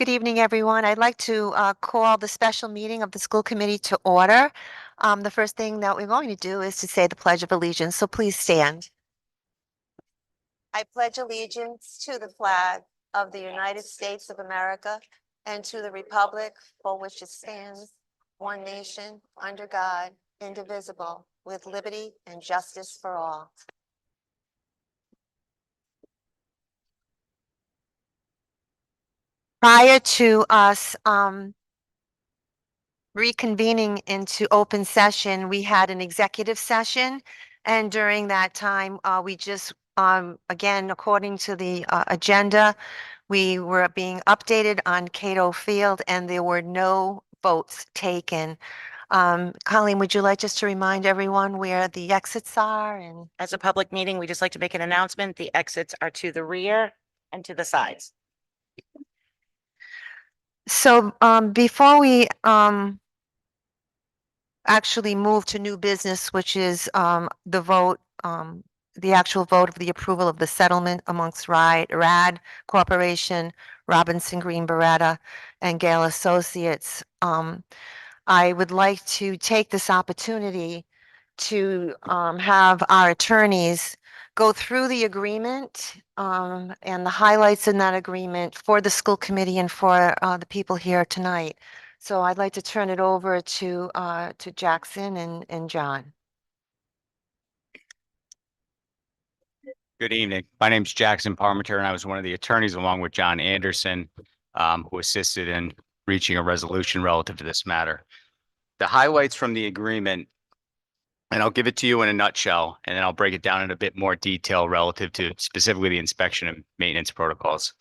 Good evening, everyone. I'd like to call the special meeting of the school committee to order. The first thing that we're going to do is to say the Pledge of Allegiance, so please stand. I pledge allegiance to the flag of the United States of America and to the republic for which it stands, one nation, under God, indivisible, with liberty and justice for all. Prior to us reconvening into open session, we had an executive session. And during that time, we just, again, according to the agenda, we were being updated on Cato Field and there were no votes taken. Colleen, would you like just to remind everyone where the exits are? And As a public meeting, we just like to make an announcement. The exits are to the rear and to the sides. so before we actually move to new business, which is the vote, the actual vote of the approval of the settlement amongst RAD Corporation, Robinson Green Beretta, and Gale Associates. I would like to take this opportunity to have our attorneys go through the agreement and the highlights in that agreement for the school committee and for the people here tonight. So I'd like to turn it over to Jackson and John. Good evening. My name is Jackson Parmenter, and I was one of the attorneys along with John Anderson, who assisted in reaching a resolution relative to this matter. The highlights from the agreement, and I'll give it to you in a nutshell, and then I'll break it down in a bit more detail relative to specifically the inspection and maintenance protocols.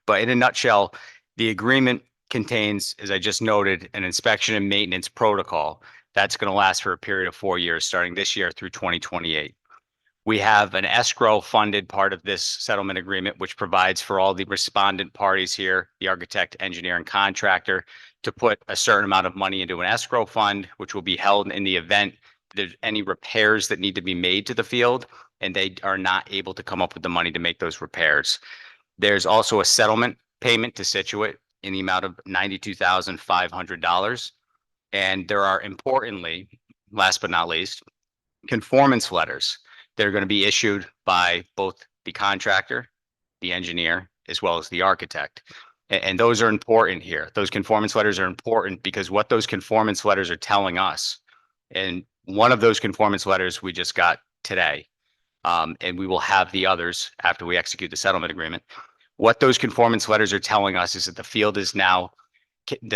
But in a nutshell, the agreement contains, as I just noted, an inspection and maintenance protocol that's going to last for a period of 4 years, starting this year through 2028. We have an escrow funded part of this settlement agreement, which provides for all the respondent parties here, the architect, engineer, and contractor, to put a certain amount of money into an escrow fund, which will be held in the event there's any repairs that need to be made to the field, and they are not able to come up with the money to make those repairs. There's also a settlement payment to Scituate in the amount of $92,500. And there are, importantly, last but not least, conformance letters that are going to be issued by both the contractor, the engineer, as well as the architect. And those are important here. Those conformance letters are important because what those conformance letters are telling us, and one of those conformance letters we just got today, and we will have the others after we execute the settlement agreement. What those conformance letters are telling us is that the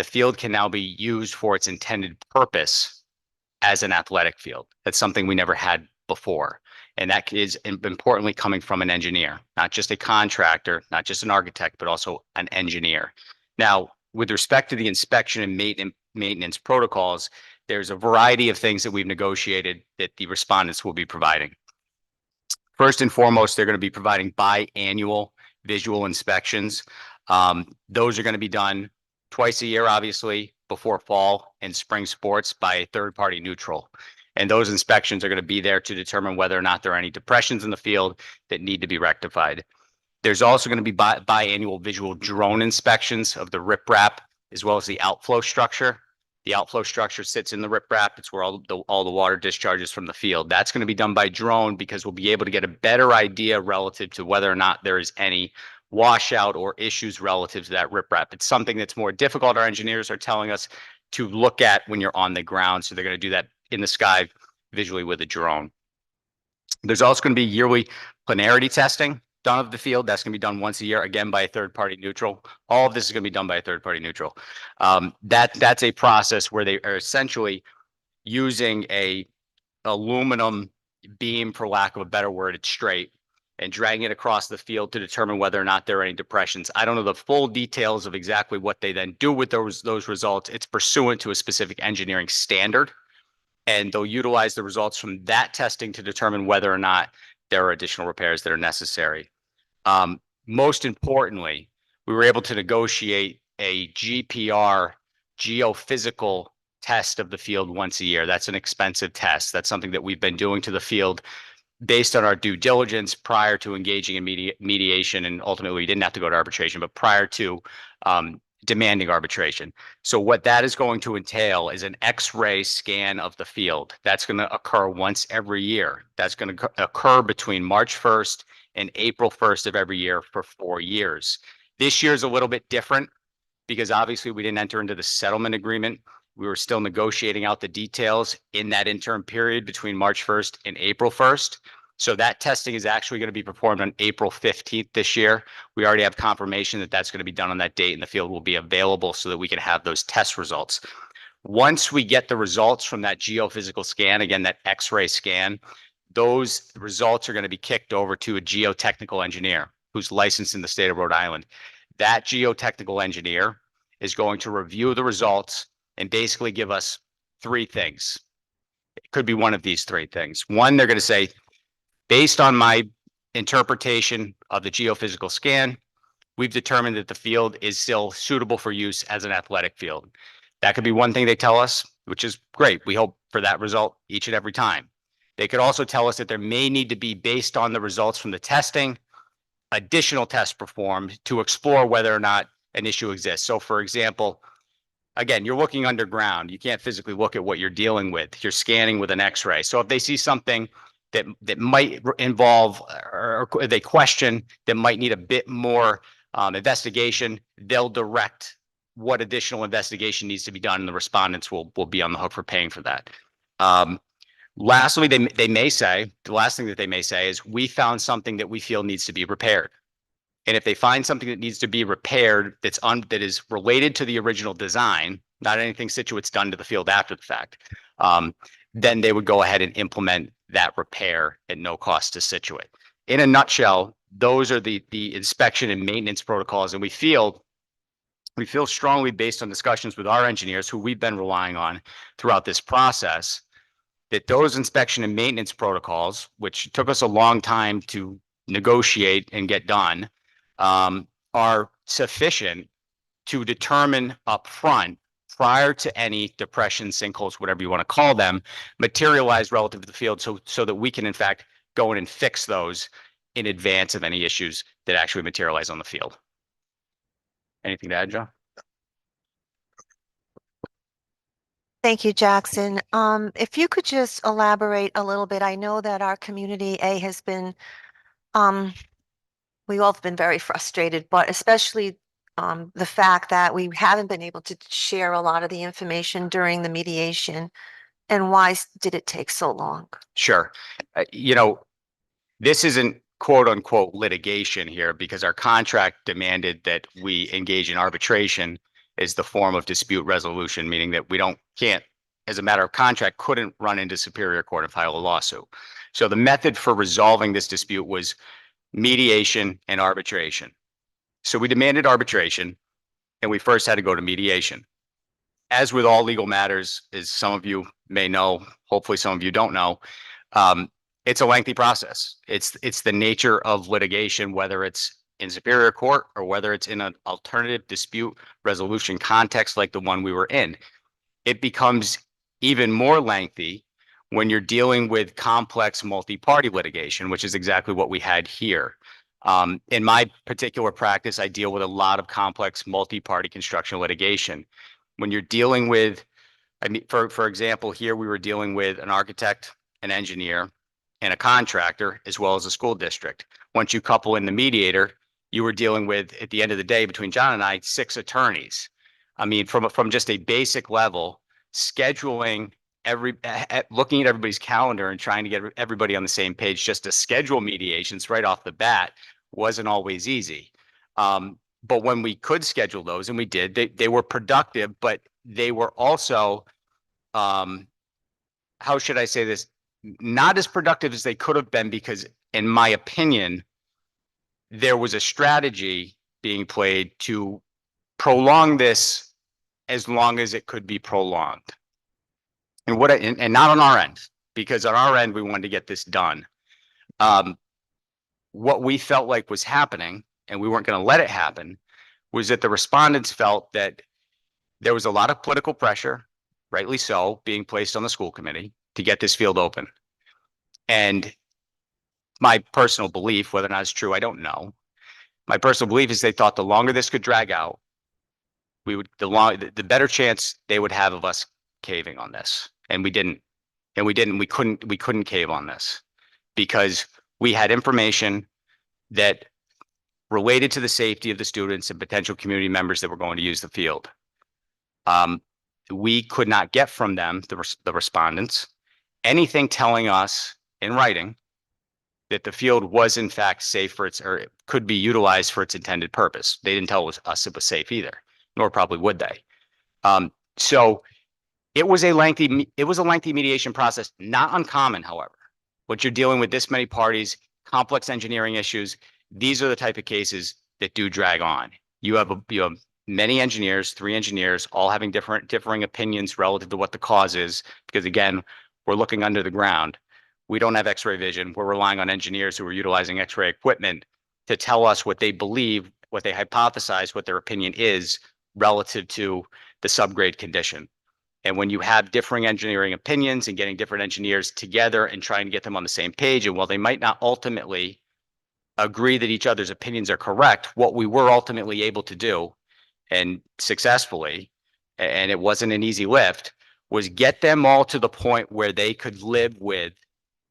field can now be used for its intended purpose as an athletic field. That's something we never had before. And that is importantly coming from an engineer, not just a contractor, not just an architect, but also an engineer. Now, with respect to the inspection and maintenance protocols, there's a variety of things that we've negotiated that the respondents will be providing. First and foremost, they're going to be providing biannual visual inspections. Those are going to be done twice a year, obviously, before fall and spring sports by a third-party neutral. And those inspections are going to be there to determine whether or not there are any depressions in the field that need to be rectified. There's also going to be biannual visual drone inspections of the riprap as well as the outflow structure. The outflow structure sits in the riprap. It's where all the water discharges from the field. That's going to be done by drone because we'll be able to get a better idea relative to whether or not there is any washout or issues relative to that riprap. It's something that's more difficult. Our engineers are telling us to look at when you're on the ground. So they're going to do that in the sky visually with a drone. There's also going to be yearly planarity testing done of the field. That's going to be done once a year, again, by a third-party neutral. All of this is going to be done by a third-party neutral. That's a process where they are essentially using a aluminum beam, for lack of a better word, it's straight, and dragging it across the field to determine whether or not there are any depressions. I don't know the full details of exactly what they then do with those results. It's pursuant to a specific engineering standard, and they'll utilize the results from that testing to determine whether or not there are additional repairs that are necessary. Most importantly, we were able to negotiate a GPR, geophysical test of the field once a year. That's an expensive test. That's something that we've been doing to the field based on our due diligence prior to engaging in mediation. And ultimately, we didn't have to go to arbitration, but prior to demanding arbitration. So what that is going to entail is an X-ray scan of the field. That's going to occur once every year. That's going to occur between March 1st and April 1st of every year for 4 years. This year is a little bit different because obviously we didn't enter into the settlement agreement. We were still negotiating out the details in that interim period between March 1st and April 1st. So that testing is actually going to be performed on April 15th this year. We already have confirmation that that's going to be done on that date and the field will be available so that we can have those test results. Once we get the results from that geophysical scan, again, that X-ray scan, those results are going to be kicked over to a geotechnical engineer who's licensed in the state of Rhode Island. That geotechnical engineer is going to review the results and basically give us 3 things. It could be one of these 3 things. One, they're going to say, based on my interpretation of the geophysical scan, we've determined that the field is still suitable for use as an athletic field. That could be one thing they tell us, which is great. We hope for that result each and every time. They could also tell us that there may need to be, based on the results from the testing, additional tests performed to explore whether or not an issue exists. So for example, again, you're looking underground. You can't physically look at what you're dealing with. You're scanning with an X-ray. So if they see something that might involve or they question that might need a bit more investigation, they'll direct what additional investigation needs to be done, and the respondents will be on the hook for paying for that. Lastly, they may say, the last thing that they may say is, we found something that we feel needs to be repaired. And if they find something that needs to be repaired that is related to the original design, not anything Scituate's done to the field after the fact, then they would go ahead and implement that repair at no cost to Scituate. In a nutshell, those are the inspection and maintenance protocols, and we feel strongly, based on discussions with our engineers who we've been relying on throughout this process, that those inspection and maintenance protocols, which took us a long time to negotiate and get done, are sufficient to determine upfront, prior to any depression, sinkholes, whatever you want to call them, materialize relative to the field, so that we can in fact go in and fix those in advance of any issues that actually materialize on the field. Anything to add, John? Thank you, Jackson. If you could just elaborate a little bit. I know that our community has been, we all have been very frustrated, but especially the fact that we haven't been able to share a lot of the information during the mediation, and why did it take so long? Sure. This isn't quote unquote litigation here, because our contract demanded that we engage in arbitration as the form of dispute resolution, meaning that we can't, as a matter of contract, couldn't run into Superior Court and file a lawsuit. So the method for resolving this dispute was mediation and arbitration. So we demanded arbitration, and we first had to go to mediation. As with all legal matters, as some of you may know, hopefully some of you don't know, it's a lengthy process. It's the nature of litigation, whether it's in Superior Court or whether it's in an alternative dispute resolution context like the one we were in. It becomes even more lengthy when you're dealing with complex multi-party litigation, which is exactly what we had here. In my particular practice, I deal with a lot of complex multi-party construction litigation. When you're dealing with, for example, here we were dealing with an architect, an engineer, and a contractor, as well as a school district. Once you couple in the mediator, you were dealing with, at the end of the day, between John and I, 6 attorneys. I mean, from just a basic level, scheduling looking at everybody's calendar and trying to get everybody on the same page just to schedule mediations right off the bat wasn't always easy. But when we could schedule those, and we did, they were productive, but they were also, how should I say this? Not as productive as they could have been, because in my opinion, there was a strategy being played to prolong this as long as it could be prolonged. And and not on our end, because on our end, we wanted to get this done. What we felt like was happening, and we weren't going to let it happen, was that the respondents felt that there was a lot of political pressure, rightly so, being placed on the school committee to get this field open. And my personal belief, whether or not it's true, I don't know. My personal belief is they thought the longer this could drag out, we would, the better chance they would have of us caving on this. And we didn't, we couldn't cave on this because we had information that related to the safety of the students and potential community members that were going to use the field. We could not get from them, the respondents, anything telling us in writing that the field was in fact safe for its, or it could be utilized for its intended purpose. They didn't tell us it was safe either, nor probably would they. So it was a lengthy mediation process, not uncommon, however. When you're dealing with this many parties, complex engineering issues, these are the type of cases that do drag on. You have many engineers, 3 engineers, all having differing opinions relative to what the cause is, because again, we're looking under the ground. We don't have X-ray vision. We're relying on engineers who are utilizing X-ray equipment to tell us what they believe, what they hypothesize, what their opinion is relative to the subgrade condition. And when you have differing engineering opinions and getting different engineers together and trying to get them on the same page, and while they might not ultimately agree that each other's opinions are correct, what we were ultimately able to do, and successfully, and it wasn't an easy lift, was get them all to the point where they could live with,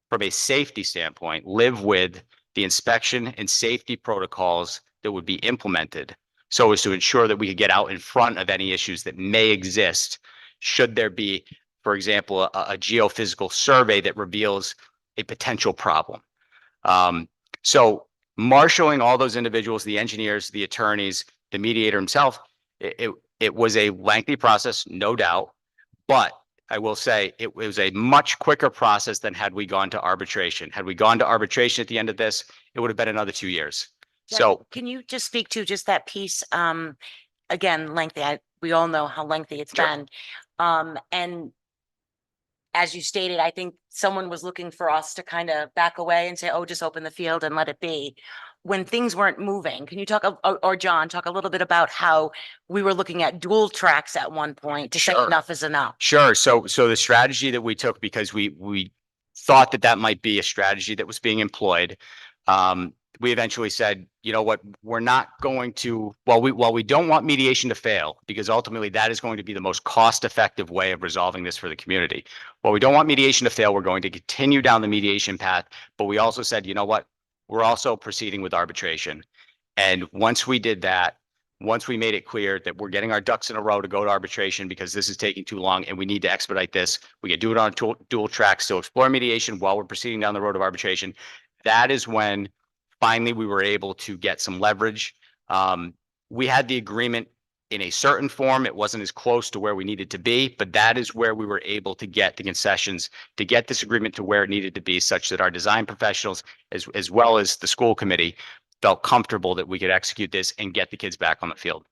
from a safety standpoint, live with the inspection and safety protocols that would be implemented so as to ensure that we could get out in front of any issues that may exist should there be, for example, a geophysical survey that reveals a potential problem. So marshaling all those individuals, the engineers, the attorneys, the mediator himself, it was a lengthy process, no doubt, but I will say it was a much quicker process than had we gone to arbitration. Had we gone to arbitration at the end of this, it would have been another 2 years. Jack, So can you just speak to just that piece? Again, lengthy. We all know how lengthy it's Sure. been. And as you stated, I think someone was looking for us to kind of back away and say, oh, just open the field and let it be. When things weren't moving, can you talk, or John, talk a little bit about how we were looking at dual tracks at one point to say Sure. enough is enough? Sure. So the strategy that we took, because we thought that that might be a strategy that was being employed, we eventually said, you know what, we're not going to, while we don't want mediation to fail, because ultimately that is going to be the most cost-effective way of resolving this for the community. While we don't want mediation to fail, we're going to continue down the mediation path, but we also said, you know what, we're also proceeding with arbitration. And once we did that, once we made it clear that we're getting our ducks in a row to go to arbitration because this is taking too long and we need to expedite this, we can do it on dual tracks, so explore mediation while we're proceeding down the road of arbitration. That is when finally we were able to get some leverage. We had the agreement in a certain form. It wasn't as close to where we needed to be, but that is where we were able to get the concessions to get this agreement to where it needed to be, such that our design professionals, as well as the school committee, felt comfortable that we could execute this and get the kids back on the field.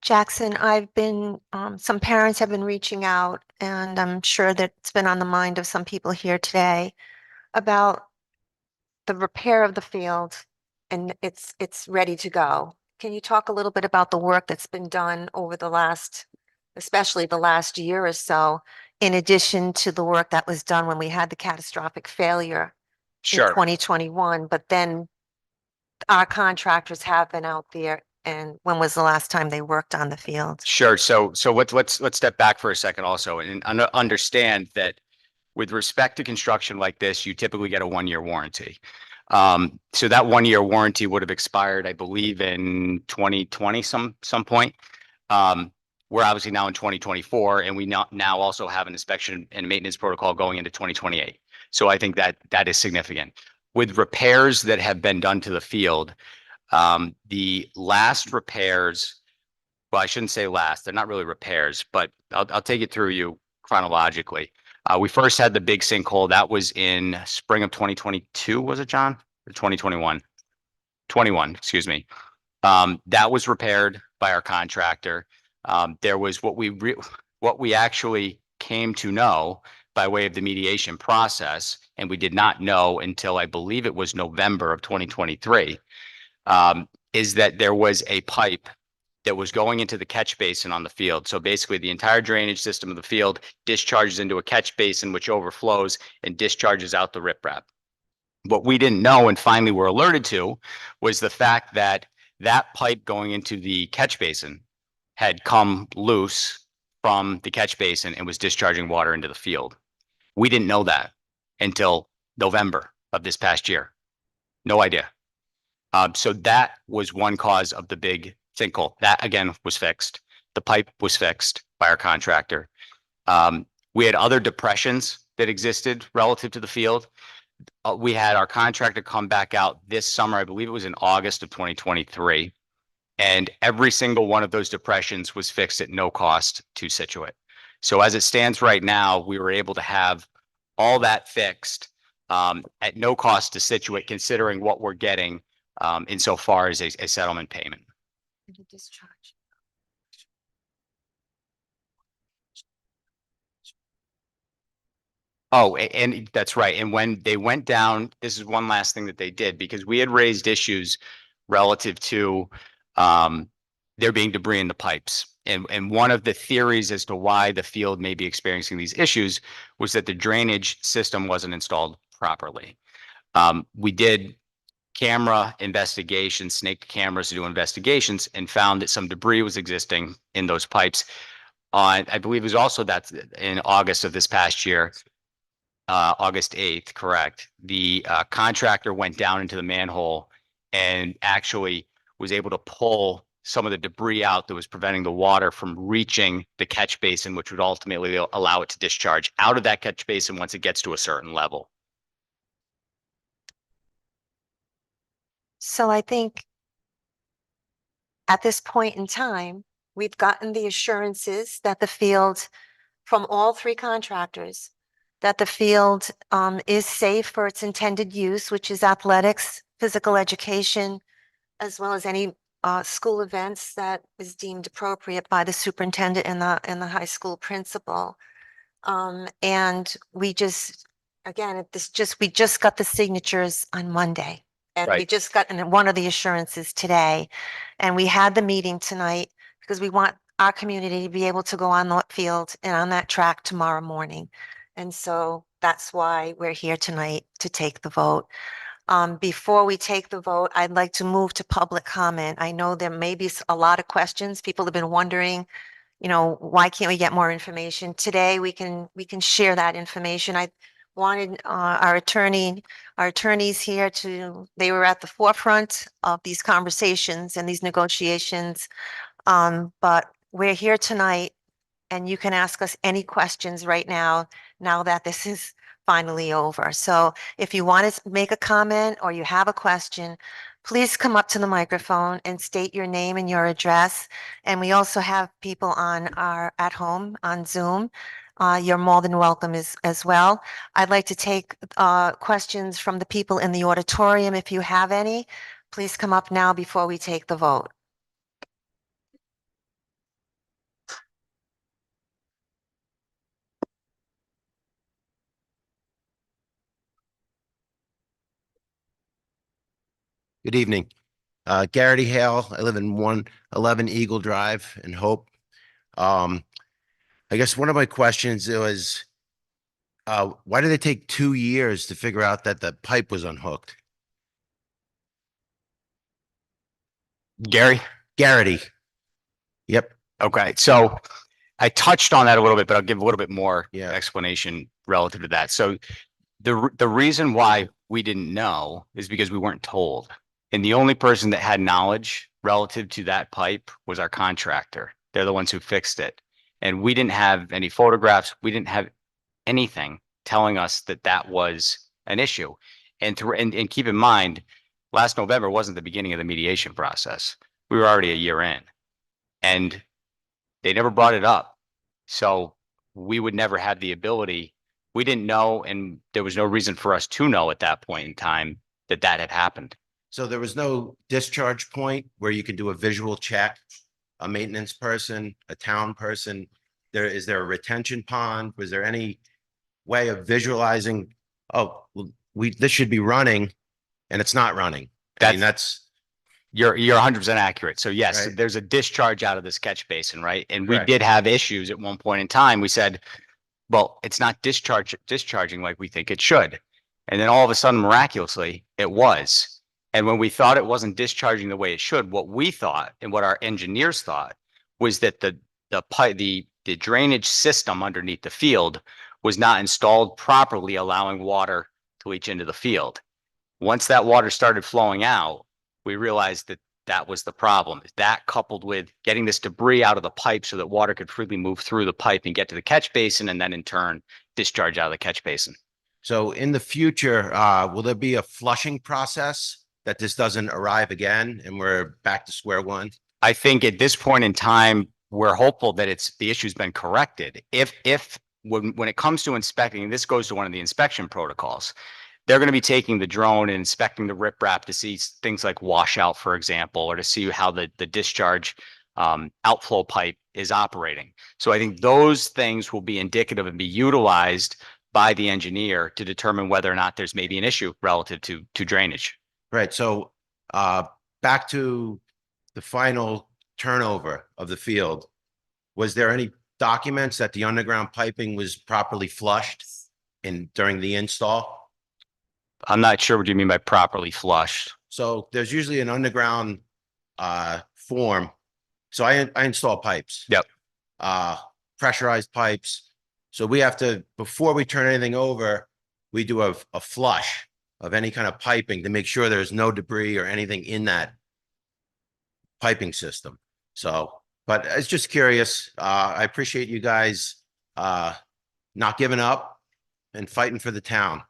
Jackson, some parents have been reaching out, and I'm sure that it's been on the mind of some people here today about the repair of the field, and it's ready to go. Can you talk a little bit about the work that's been done over especially the last year or so, in addition to the work that was done when we had the catastrophic failure in Sure. 2021, but then our contractors have been out there, and when was the last time they worked on the field? Sure. So let's step back for a second also and understand that with respect to construction like this, you typically get a 1-year warranty. So that 1-year warranty would have expired, I believe, in 2020 some point. We're obviously now in 2024, and we now also have an inspection and maintenance protocol going into 2028. So I think that is significant. With repairs that have been done to the field, the last repairs, well, I shouldn't say last, they're not really repairs, but I'll take it through you chronologically. We first had the big sinkhole. That was in spring of 2022, was it, John? Or 2021? 21, excuse me. That was repaired by our contractor. There was what we actually came to know by way of the mediation process, and we did not know until I believe it was November of 2023, is that there was a pipe that was going into the catch basin on the field. So basically the entire drainage system of the field discharges into a catch basin, which overflows and discharges out the riprap. What we didn't know and finally were alerted to was the fact that that pipe going into the catch basin had come loose from the catch basin and was discharging water into the field. We didn't know that until November of this past year. No idea. So that was one cause of the big sinkhole. That again was fixed. The pipe was fixed by our contractor. We had other depressions that existed relative to the field. We had our contractor come back out this summer. I believe it was in August of 2023. And every single one of those depressions was fixed at no cost to Scituate. So as it stands right now, we were able to have all that fixed at no cost to Scituate, considering what we're getting insofar as a settlement payment. Discharge. Oh, and that's right. And when they went down, this is one last thing that they did, because we had raised issues relative to there being debris in the pipes. And one of the theories as to why the field may be experiencing these issues was that the drainage system wasn't installed properly. We did camera investigations, snake cameras to do investigations, and found that some debris was existing in those pipes. I believe it was also that in August of this past year, August 8th, correct. The contractor went down into the manhole and actually was able to pull some of the debris out that was preventing the water from reaching the catch basin, which would ultimately allow it to discharge out of that catch basin once it gets to a certain level. So I think at this point in time, we've gotten the assurances that the field, from all three contractors, that the field is safe for its intended use, which is athletics, physical education, as well as any school events that is deemed appropriate by the superintendent and the high school principal. And we just, again, we just got the signatures on Monday. And we Right. just got one of the assurances today. And we had the meeting tonight because we want our community to be able to go on the field and on that track tomorrow morning. And so that's why we're here tonight to take the vote. Before we take the vote, I'd like to move to public comment. I know there may be a lot of questions. People have been wondering, why can't we get more information? Today, we can share that information. I wanted our attorneys here they were at the forefront of these conversations and these negotiations. But we're here tonight and you can ask us any questions right now that this is finally over. So if you want to make a comment or you have a question, please come up to the microphone and state your name and your address. And we also have people at home on Zoom. You're more than welcome as well. I'd like to take questions from the people in the auditorium. If you have any, please come up now before we take the vote. Good evening. Garrity Hale. I live in 111 Eagle Drive in Hope. I guess one of my questions was, why did it take 2 years to figure out that the pipe was unhooked? Gary? Garrity. Yep. Okay, so I touched on that a little bit, but I'll give a little bit more Yeah. explanation relative to that. So the reason why we didn't know is because we weren't told. And the only person that had knowledge relative to that pipe was our contractor. They're the ones who fixed it. And we didn't have any photographs. We didn't have anything telling us that that was an issue. And keep in mind, last November wasn't the beginning of the mediation process. We were already a year in. And they never brought it up. So we would never have the ability. We didn't know, and there was no reason for us to know at that point in time that that had happened. So there was no discharge point where you can do a visual check, a maintenance person, a town person. Is there a retention pond? Was there any way of visualizing, oh, well, this should be running and it's not running? I mean, that's You're 100% accurate. So yes, Right. there's a discharge out of this catch basin, right? And we Correct. did have issues at one point in time. We said, well, it's not discharging like we think it should. And then all of a sudden, miraculously, it was. And when we thought it wasn't discharging the way it should, what we thought and what our engineers thought was that the pipe, the drainage system underneath the field was not installed properly, allowing water to leach into the field. Once that water started flowing out, we realized that that was the problem. That coupled with getting this debris out of the pipe so that water could freely move through the pipe and get to the catch basin and then in turn discharge out of the catch basin. So in the future, will there be a flushing process that this doesn't arrive again and we're back to square one? I think at this point in time, we're hopeful that the issue's been corrected. If when it comes to inspecting, and this goes to one of the inspection protocols, they're going to be taking the drone and inspecting the riprap to see things like washout, for example, or to see how the discharge outflow pipe is operating. So I think those things will be indicative and be utilized by the engineer to determine whether or not there's maybe an issue relative to drainage. Right, so back to the final turnover of the field. Was there any documents that the underground piping was properly flushed during the install? I'm not sure what you mean by properly flushed. So there's usually an underground form. So I install pipes. Yep. Pressurized pipes. So we have to, before we turn anything over, we do a flush of any kind of piping to make sure there's no debris or anything in that piping system. So, but I was just curious. I appreciate you guys not giving up and fighting for the town.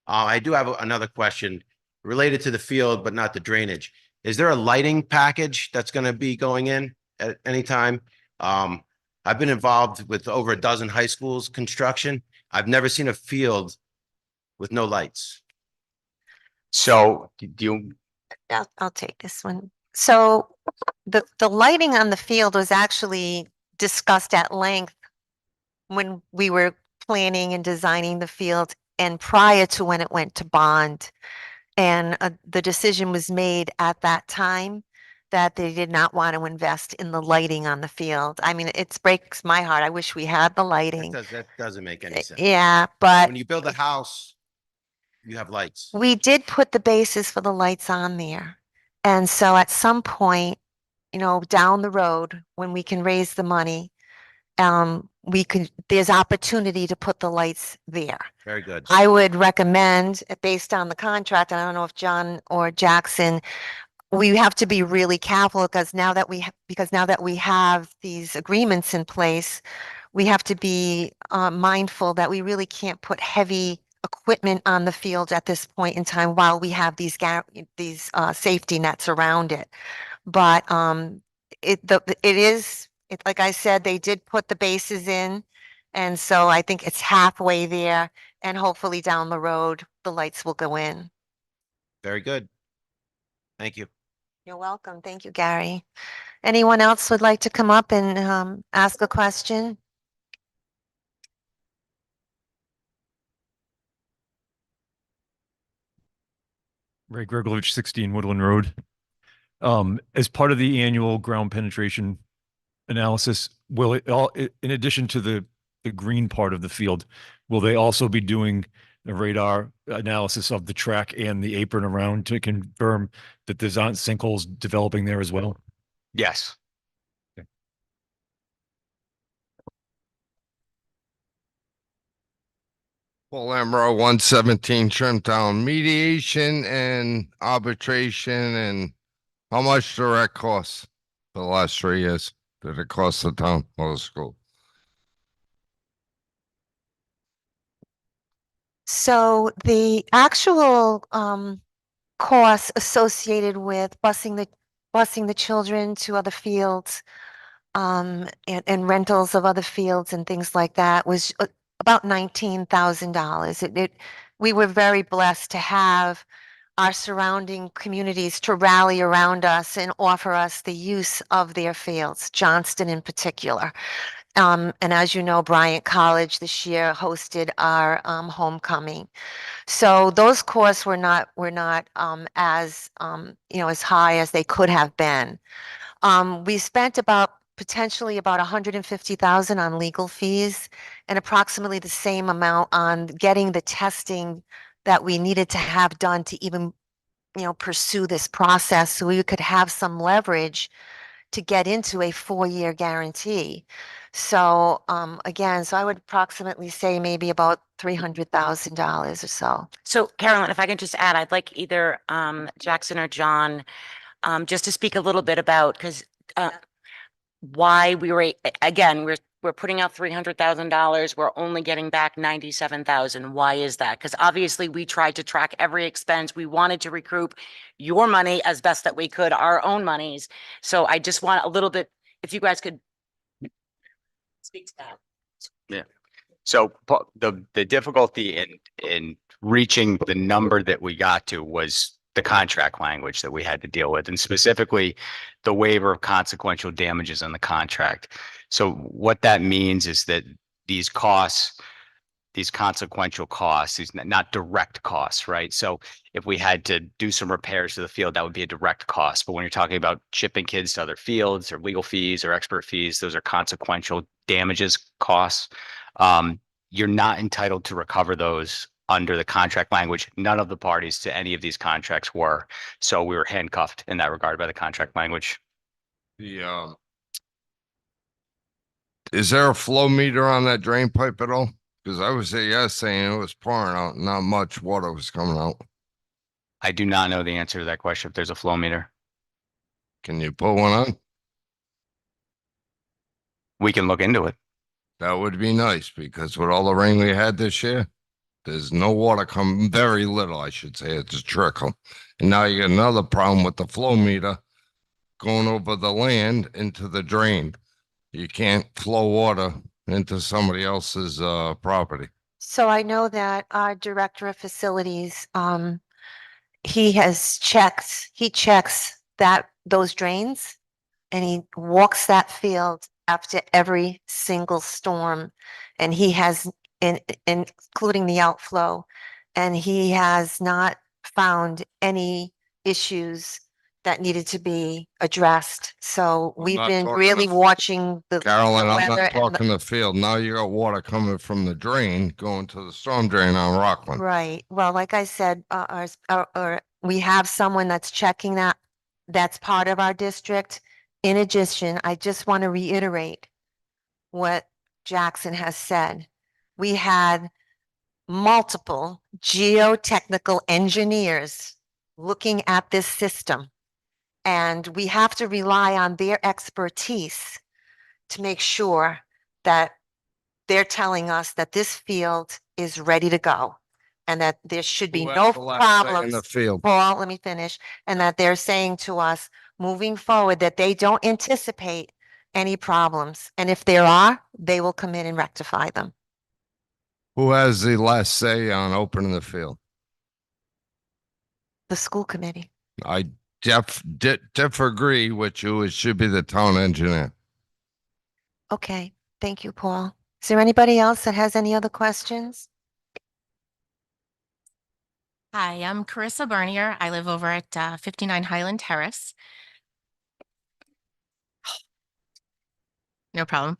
I do have another question related to the field, but not the drainage. Is there a lighting package that's going to be going in at any time? I've been involved with over a dozen high schools construction. I've never seen a field with no lights. So do you, I'll take this one. So the lighting on the field was actually discussed at length when we were planning and designing the field and prior to when it went to bond. And the decision was made at that time that they did not want to invest in the lighting on the field. I mean, it breaks my heart. I wish we had the lighting. That doesn't make any sense. Yeah, but When you build a house, you have lights. we did put the basis for the lights on there. And so at some point, you know, down the road, when we can raise the money, there's opportunity to put the lights there. Very good. I would recommend, based on the contract, and I don't know if John or Jackson, we have to be really careful because now that we have these agreements in place, we have to be mindful that we really can't put heavy equipment on the field at this point in time while we have these safety nets around it. But like I said, they did put the bases in, and so I think it's halfway there, and hopefully down the road the lights will go in. Very good. Thank you. You're welcome. Thank you, Gary. Anyone else would like to come up and ask a question? Ray Greglovich, 16 Woodland Road. As part of the annual ground penetration analysis, will it all, in addition to the green part of the field, will they also be doing a radar analysis of the track and the apron around to confirm that there's not sinkholes developing there as well? yes. Paul Amaro, 117 Trimtown, mediation and arbitration, and how much did that cost for the last 3 years? Did it cost the town or the school? So the actual costs associated with busing the children to other fields and rentals of other fields and things like that was about $19,000. We were very blessed to have our surrounding communities to rally around us and offer us the use of their fields, Johnston in particular. And as you know, Bryant College this year hosted our homecoming. So those costs were not as as high as they could have been. We spent potentially about 150,000 on legal fees and approximately the same amount on getting the testing that we needed to have done to even pursue this process so we could have some leverage to get into a 4-year guarantee. So, again, so I would approximately say maybe about $300,000 or so. So Carolyn, if I can just add, I'd like either Jackson or John just to speak a little bit about, because why we were, again, we're putting out $300,000. We're only getting back 97,000. Why is that? Because obviously we tried to track every expense. We wanted to recoup your money as best that we could, our own monies. So I just want a little bit, if you guys could speak to that. So the difficulty in reaching the number that we got to was the contract language that we had to deal with, and specifically the waiver of consequential damages in the contract. So what that means is that these costs, these consequential costs, these not direct costs, right? So if we had to do some repairs to the field, that would be a direct cost. But when you're talking about shipping kids to other fields or legal fees or expert fees, those are consequential damages costs. You're not entitled to recover those under the contract language. None of the parties to any of these contracts were. So we were handcuffed in that regard by the contract language. The, is there a flow meter on that drain pipe at all? Because I was there yesterday saying it was pouring out, not much water was coming out. I do not know the answer to that question, if there's a flow meter. Can you put one on? We can look into it. That would be nice, because with all the rain we had this year, there's no water coming, very little, I should say. It's a trickle. And now you got another problem with the flow meter going over the land into the drain. You can't flow water into somebody else's property. So I know that our director of facilities, he checks those drains and he walks that field after every single storm. And he has, including the outflow, and he has not found any issues that needed to be addressed. So we've not been talking really of- watching the Carolyn, I'm weather not and the- talking the field. Now you got water coming from the drain going to the storm drain on Rockland. Right. Well, like I said, we have someone that's checking that. That's part of our district. In addition, I just want to reiterate what Jackson has said. We had multiple geotechnical engineers looking at this system. And we have to rely on their expertise to make sure that they're telling us that this field is ready to go and that there should be Who has no the last say in problems. the field? Paul, let me finish. And that they're saying to us moving forward that they don't anticipate any problems. And if there are, they will come in and rectify them. Who has the last say on opening the field? The school committee. I disagree with you. It should be the town engineer. Okay, thank you, Paul. Is there anybody else that has any other questions? Hi, I'm Carissa Bernier. I live over at 59 Highland Terrace. No problem.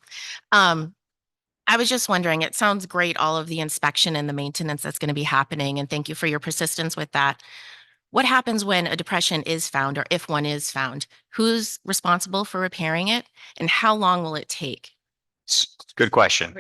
I was just wondering, it sounds great, all of the inspection and the maintenance that's going to be happening, and thank you for your persistence with that. What happens when a depression is found, or if one is found? Who's responsible for repairing it, and how long will it take? Good question.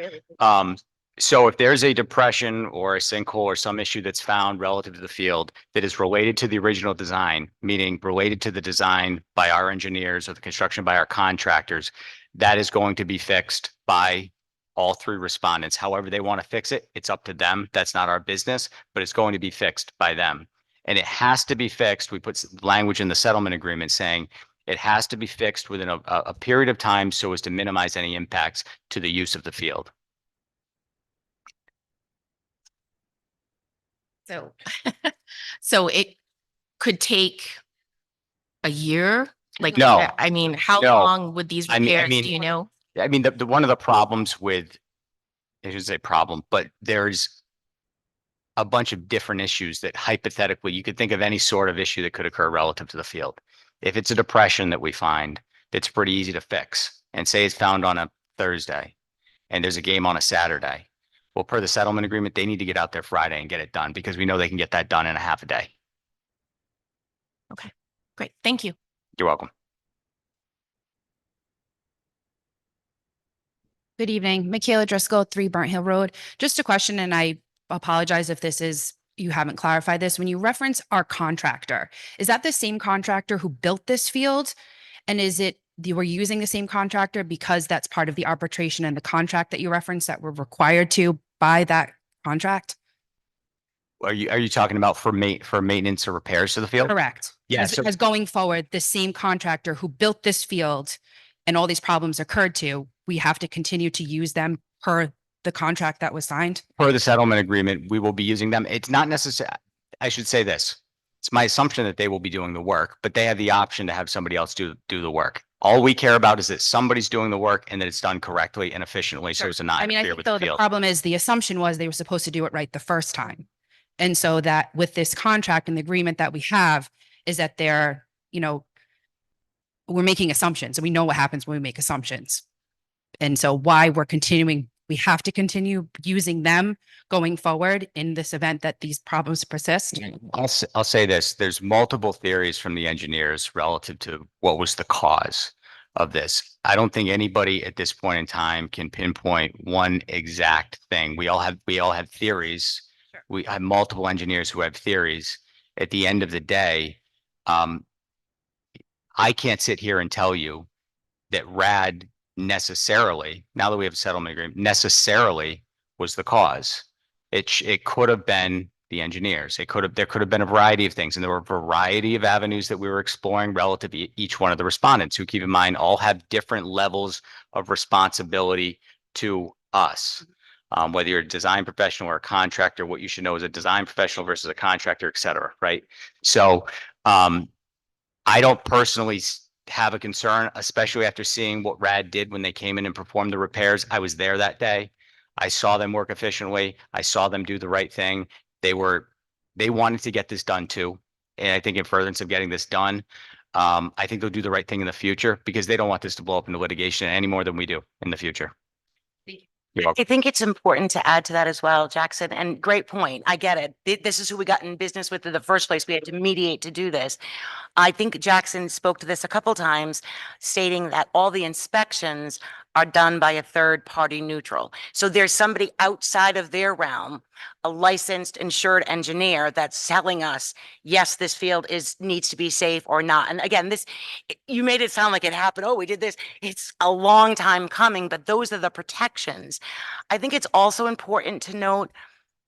So if there's a depression or a sinkhole or some issue that's found relative to the field that is related to the original design, meaning related to the design by our engineers or the construction by our contractors, that is going to be fixed by all three respondents. However they want to fix it, it's up to them. That's not our business, but it's going to be fixed by them. And it has to be fixed. We put language in the settlement agreement saying it has to be fixed within a period of time so as to minimize any impacts to the use of the field. So, so it could take a year? Like, No. I mean, how No. long would these I mean- repairs, do you know? I mean, the one of the problems with, I should say problem, but there's a bunch of different issues that hypothetically you could think of any sort of issue that could occur relative to the field. If it's a depression that we find, that's pretty easy to fix, and say it's found on a Thursday and there's a game on a Saturday. Well, per the settlement agreement, they need to get out there Friday and get it done because we know they can get that done in a half a day. Great. Thank you. You're welcome. Good evening, Michaela Driscoll, 3 Burnt Hill Road. Just a question, and I apologize if you haven't clarified this. When you reference our contractor, is that the same contractor who built this field? And you were using the same contractor because that's part of the arbitration and the contract that you referenced that we're required to by that contract? Are you talking about for maintenance or repairs to the field? Correct. Yeah, As going forward, the same contractor who built this field and all these problems occurred to, we have to continue to use them per the contract that was signed? Per the settlement agreement, we will be using them. It's not necessary. I should say this. It's my assumption that they will be doing the work, but they have the option to have somebody else do the work. All we care about is that somebody's doing the work and that it's done correctly and efficiently so as to not I mean, I interfere think with though the the field. problem is the assumption was they were supposed to do it right the first time. And so that with this contract and the agreement that we have is that we're making assumptions and we know what happens when we make assumptions. And so why we have to continue using them going forward in this event that these problems persist. I'll say this, there's multiple theories from the engineers relative to what was the cause of this. I don't think anybody at this point in time can pinpoint one exact thing. We all have theories. Sure. We have multiple engineers who have theories. At the end of the day, I can't sit here and tell you that RAD necessarily, now that we have a settlement agreement, necessarily was the cause. It could have been the engineers. There could have been a variety of things, and there were a variety of avenues that we were exploring relative to each one of the respondents, who, keep in mind, all have different levels of responsibility to us. Whether you're a design professional or a contractor, what you should know is a design professional versus a contractor, et cetera, right? So I don't personally have a concern, especially after seeing what RAD did when they came in and performed the repairs. I was there that day. I saw them work efficiently. I saw them do the right thing. They wanted to get this done too. And I think in furtherance of getting this done, I think they'll do the right thing in the future because they don't want this to blow up into litigation any more than we do in the future. Thank you. You're welcome. I think it's important to add to that as well, Jackson, and great point. I get it. This is who we got in business with in the first place. We had to mediate to do this. I think Jackson spoke to this a couple times, stating that all the inspections are done by a third party neutral. So there's somebody outside of their realm, a licensed insured engineer that's telling us, yes, this field needs to be safe or not. And again, you made it sound like it happened. Oh, we did this. It's a long time coming, but those are the protections. I think it's also important to note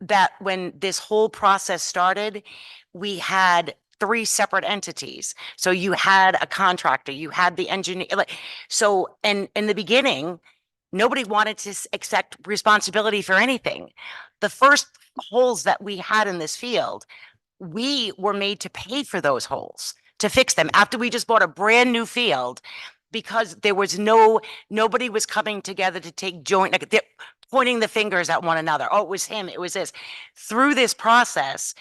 that when this whole process started, we had 3 separate entities. So you had a contractor, you had the engineer, and in the beginning, nobody wanted to accept responsibility for anything. The first holes that we had in this field, we were made to pay for those holes, to fix them after we just bought a brand new field, because there was nobody was coming together to take joint, like they're pointing the fingers at one another. Oh, it was him, it was this. Through this process,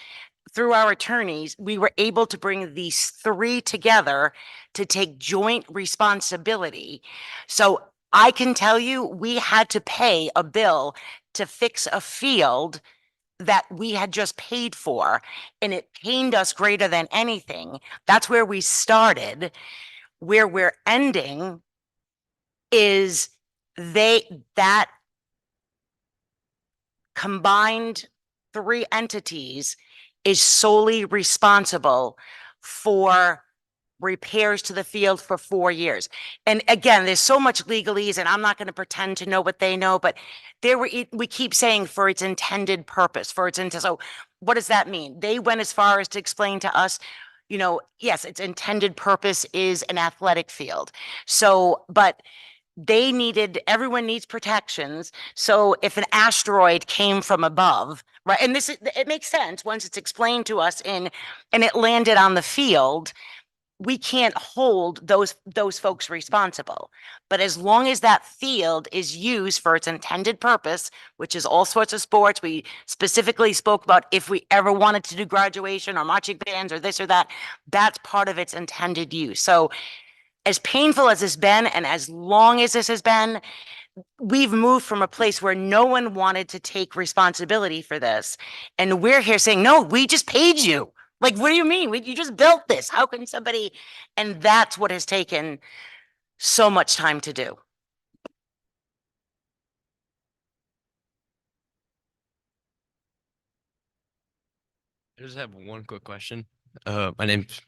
through our attorneys, we were able to bring these 3 together to take joint responsibility. So I can tell you, we had to pay a bill to fix a field that we had just paid for, and it pained us greater than anything. That's where we started. Where we're ending is that combined 3 entities is solely responsible for repairs to the field for 4 years. And again, there's so much legalese, and I'm not going to pretend to know what they know, but we keep saying for its intended purpose, so what does that mean? They went as far as to explain to us, yes, its intended purpose is an athletic field. So, but everyone needs protections. So if an asteroid came from above, right, and it makes sense once it's explained to us and it landed on the field, we can't hold those folks responsible. But as long as that field is used for its intended purpose, which is all sorts of sports, we specifically spoke about if we ever wanted to do graduation or marching bands or this or that, that's part of its intended use. So as painful as it's been, and as long as this has been, we've moved from a place where no one wanted to take responsibility for this. And we're here saying, no, we just paid you. Like, what do you mean? You just built this. How can somebody? And that's what has taken so much time to do. I just have one quick question. My name's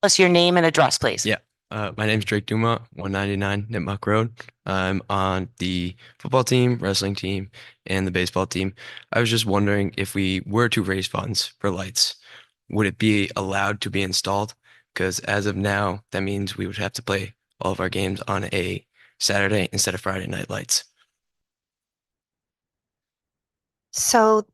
Plus your name and address, please. Yeah. My name's Drake Dumont, 199 Nipmuc Road. I'm on the football team, wrestling team, and the baseball team. I was just wondering if we were to raise funds for lights, would it be allowed to be installed? Because as of now, that means we would have to play all of our games on a Saturday instead of Friday night lights. So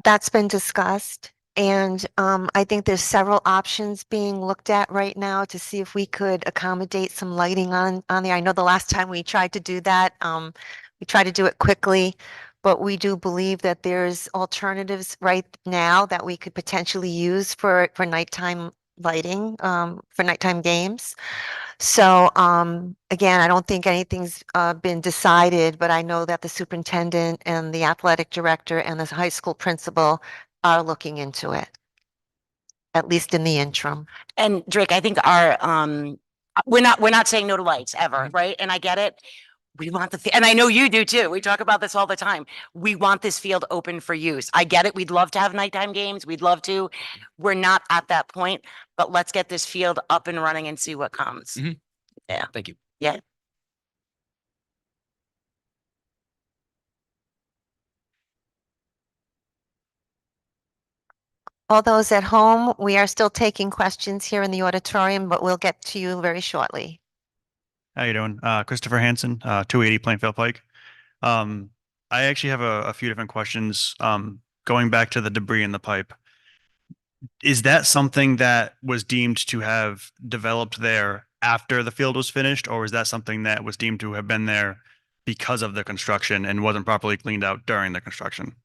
that's been discussed. And I think there's several options being looked at right now to see if we could accommodate some lighting on there. I know the last time we tried to do that, we tried to do it quickly, but we do believe that there's alternatives right now that we could potentially use for nighttime lighting, for nighttime games. So again, I don't think anything's been decided, but I know that the superintendent and the athletic director and the high school principal are looking into it, at least in the interim. And Drake, I think we're not saying no to lights ever, right? And I get it. We want and I know you do too. We talk about this all the time. We want this field open for use. I get it. We'd love to have nighttime games. We'd love to. We're not at that point, but let's get this field up and running and see what comes. Mhm. Yeah. Thank you. Yeah. All those at home, we are still taking questions here in the auditorium, but we'll get to you very shortly. How you doing? Christopher Hansen, 280 Plainfield Pike. I actually have a few different questions. Going back to the debris in the pipe. Is that something that was deemed to have developed there after the field was finished, or is that something that was deemed to have been there because of the construction and wasn't properly cleaned out during the construction?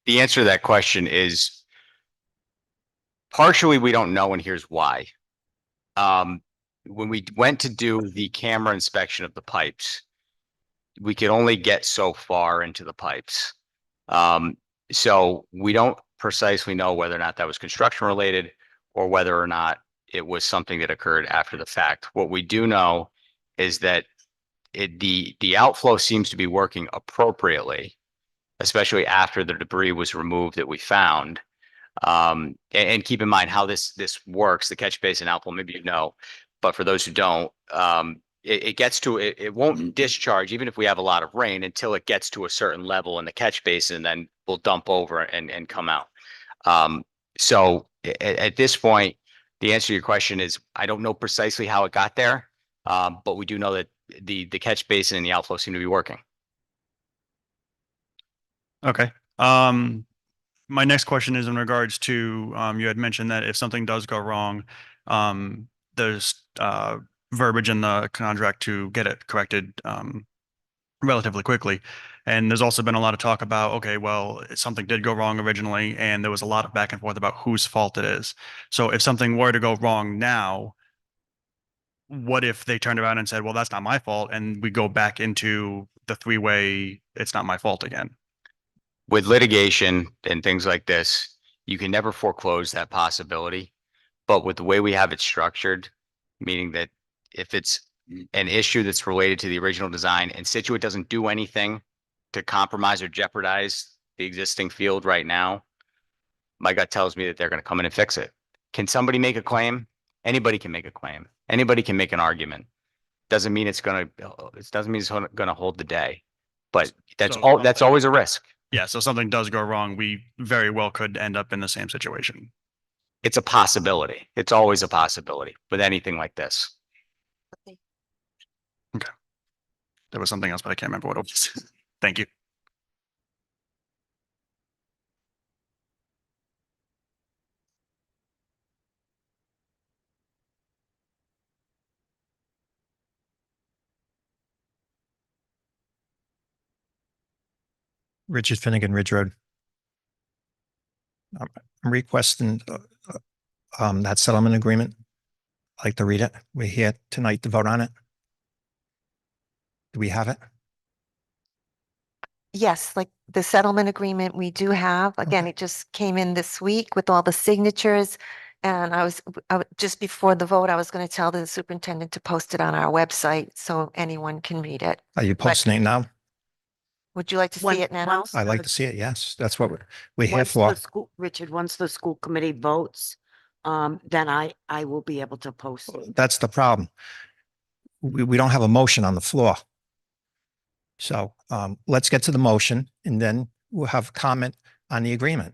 The answer to that question is partially we don't know, and here's why. When we went to do the camera inspection of the pipes, we could only get so far into the pipes. So we don't precisely know whether or not that was construction related or whether or not it was something that occurred after the fact. What we do know is that the outflow seems to be working appropriately, especially after the debris was removed that we found. And keep in mind how this works, the catch basin outflow, maybe you know, but for those who don't, it gets to it won't discharge even if we have a lot of rain until it gets to a certain level in the catch basin, and then will dump over and come out. So at this point, the answer to your question is I don't know precisely how it got there, but we do know that the catch basin and the outflow seem to be working. Okay. My next question is in regards to, you had mentioned that if something does go wrong, there's verbiage in the contract to get it corrected relatively quickly. And there's also been a lot of talk about, okay, well, something did go wrong originally, and there was a lot of back and forth about whose fault it is. So if something were to go wrong now, what if they turned around and said, well, that's not my fault, and we go back into the three-way, it's not my fault again? With litigation and things like this, you can never foreclose that possibility. But with the way we have it structured, meaning that if it's an issue that's related to the original design and Scituate doesn't do anything to compromise or jeopardize the existing field right now, my gut tells me that they're going to come in and fix it. Can somebody make a claim? Anybody can make a claim. Anybody can make an argument. Doesn't mean it's going to, it doesn't mean it's going to hold the day, but that's So- that's always a risk. Yeah, so something does go wrong, we very well could end up in the same situation. It's a possibility. It's always a possibility with anything like this. There was something else, but I can't remember what it was. Thank you. Richard Finnegan, Ridge Road. I'm requesting that settlement agreement. I'd like to read it. We're here tonight to vote on it. Do we have it? Yes, like the settlement agreement we do have. Again, Okay. it just came in this week with all the signatures. And just before the vote, I was going to tell the superintendent to post it on our website so anyone can read it. Are you posting it now? Would you like to see Once- it now? once I like the- to see it. Yes, that's what we're here once for. the school, Richard, once the school committee votes, then I will be able to post. That's the problem. We don't have a motion on the floor. So let's get to the motion and then we'll have comment on the agreement.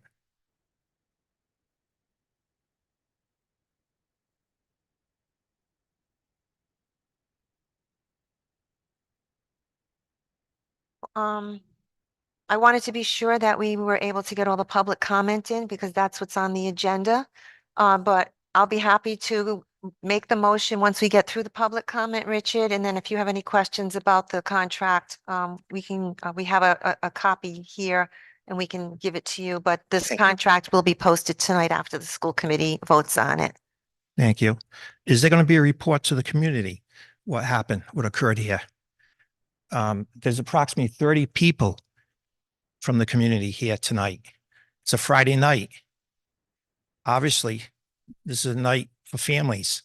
I wanted to be sure that we were able to get all the public comment in because that's what's on the agenda. But I'll be happy to make the motion once we get through the public comment, Richard. And then if you have any questions about the contract, we have a copy here and we can give it to you. But this contract will be posted tonight after the school committee votes on it. Thank you. Is there going to be a report to the community? What happened? What occurred here? There's approximately 30 people from the community here tonight. It's a Friday night. Obviously, this is a night for families,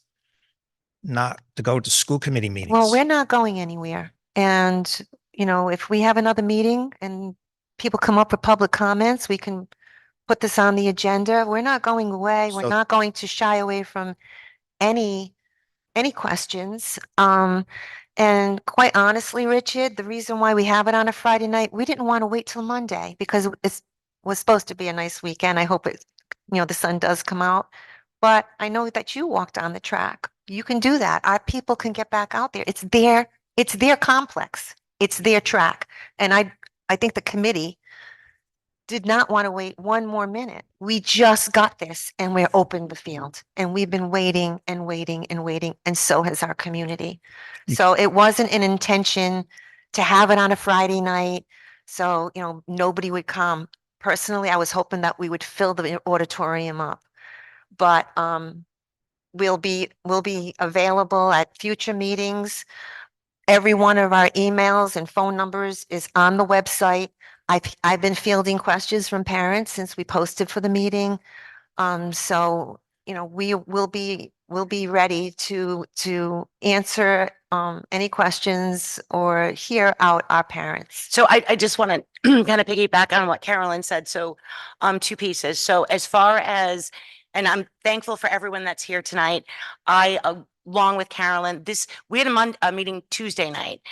not to go to school committee meetings. Well, we're not going anywhere. And, if we have another meeting and people come up with public comments, we can put this on the agenda. We're not going away. We're So- not going to shy away from any questions. And quite honestly, Richard, the reason why we have it on a Friday night, we didn't want to wait till Monday because it was supposed to be a nice weekend. I hope the sun does come out. But I know that you walked on the track. You can do that. Our people can get back out there. It's their complex. It's their track. And I think the committee did not want to wait one more minute. We just got this and we're open the field. And we've been waiting and waiting and waiting, and so has our community. So it wasn't an intention to have it on a Friday night. So, nobody would come. Personally, I was hoping that we would fill the auditorium up. But we'll be available at future meetings. Every one of our emails and phone numbers is on the website. I've been fielding questions from parents since we posted for the meeting. So, we'll be ready to answer any questions or hear out our parents. So I just want to kind of piggyback on what Carolyn said. So, two pieces. So as far as, and I'm thankful for everyone that's here tonight. Along with Carolyn, we had a meeting Tuesday night.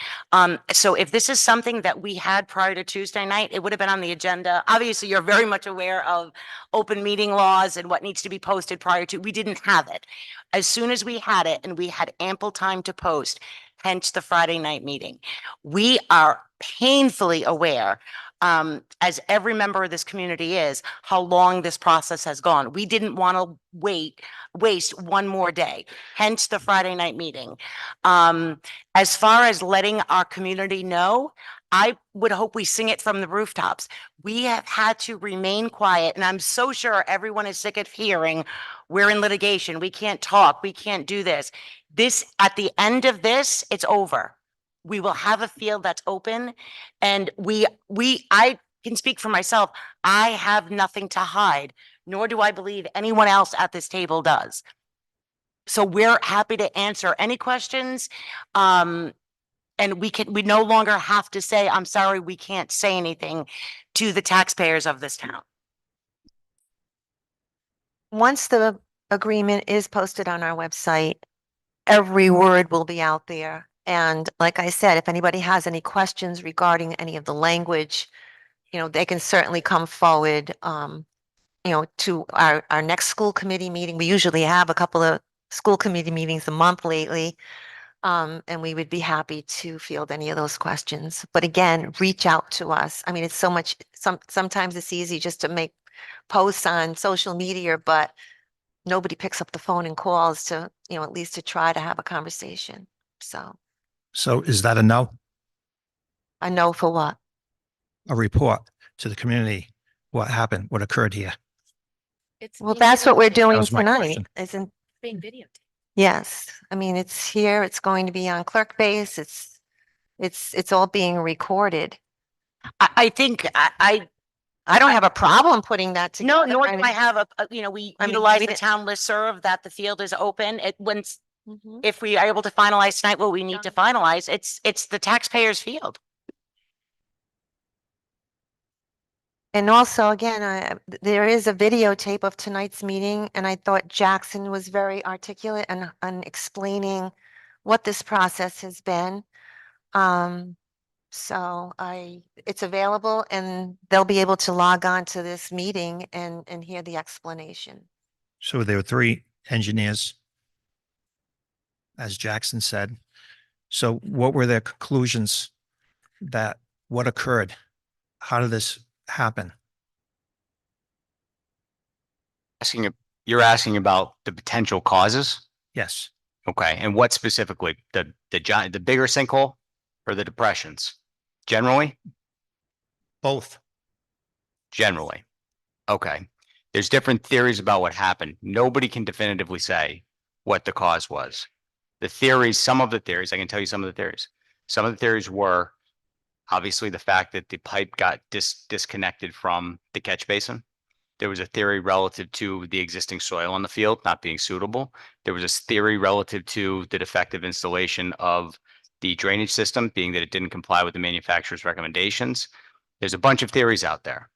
So if this is something that we had prior to Tuesday night, it would have been on the agenda. Obviously, you're very much aware of open meeting laws and what needs to be posted prior to. We didn't have it. As soon as we had it and we had ample time to post, hence the Friday night meeting. We are painfully aware, as every member of this community is, how long this process has gone. We didn't want to waste one more day, hence the Friday night meeting. As far as letting our community know, I would hope we sing it from the rooftops. We have had to remain quiet, and I'm so sure everyone is sick of hearing we're in litigation. We can't talk. We can't do this. At the end of this, it's over. We will have a field that's open, and I can speak for myself. I have nothing to hide, nor do I believe anyone else at this table does. So we're happy to answer any questions. And we no longer have to say, I'm sorry, we can't say anything to the taxpayers of this town. Once the agreement is posted on our website, every word will be out there. And like I said, if anybody has any questions regarding any of the language, they can certainly come forward, to our next school committee meeting. We usually have a couple of school committee meetings a month lately. And we would be happy to field any of those questions. But again, reach out to us. I mean, it's so much, sometimes it's easy just to make posts on social media, but nobody picks up the phone and calls to, at least to try to have a conversation. So is that a no? I know for what? A report to the community? What happened? What occurred here? Well, that's what we're doing was my tonight, question. isn't? Being videotaped. Yes. I mean, it's here, it's going to be on clerk base. It's all being recorded. I think I don't have a problem putting that no, together. nor I do mean, I have you know, we I mean, utilize we the didn't- town listserv that the field is open. When Mhm. if we are able to finalize tonight what we need to finalize, it's the taxpayers' field. And also, again, there is a videotape of tonight's meeting, and I thought Jackson was very articulate and explaining what this process has been. So it's available and they'll be able to log on to this meeting and hear the explanation. So there were three engineers, as Jackson said. So what were their conclusions that what occurred? How did this happen? You're asking about the potential causes? Yes, Okay, and what specifically? The bigger sinkhole or the depressions? Generally? both. Generally. Okay. There's different theories about what happened. Nobody can definitively say what the cause was. The theories, some of the theories, I can tell you some of the theories. Some of the theories were obviously the fact that the pipe got disconnected from the catch basin. There was a theory relative to the existing soil on the field not being suitable. There was a theory relative to the defective installation of the drainage system, being that it didn't comply with the manufacturer's recommendations. There's a bunch of theories out there.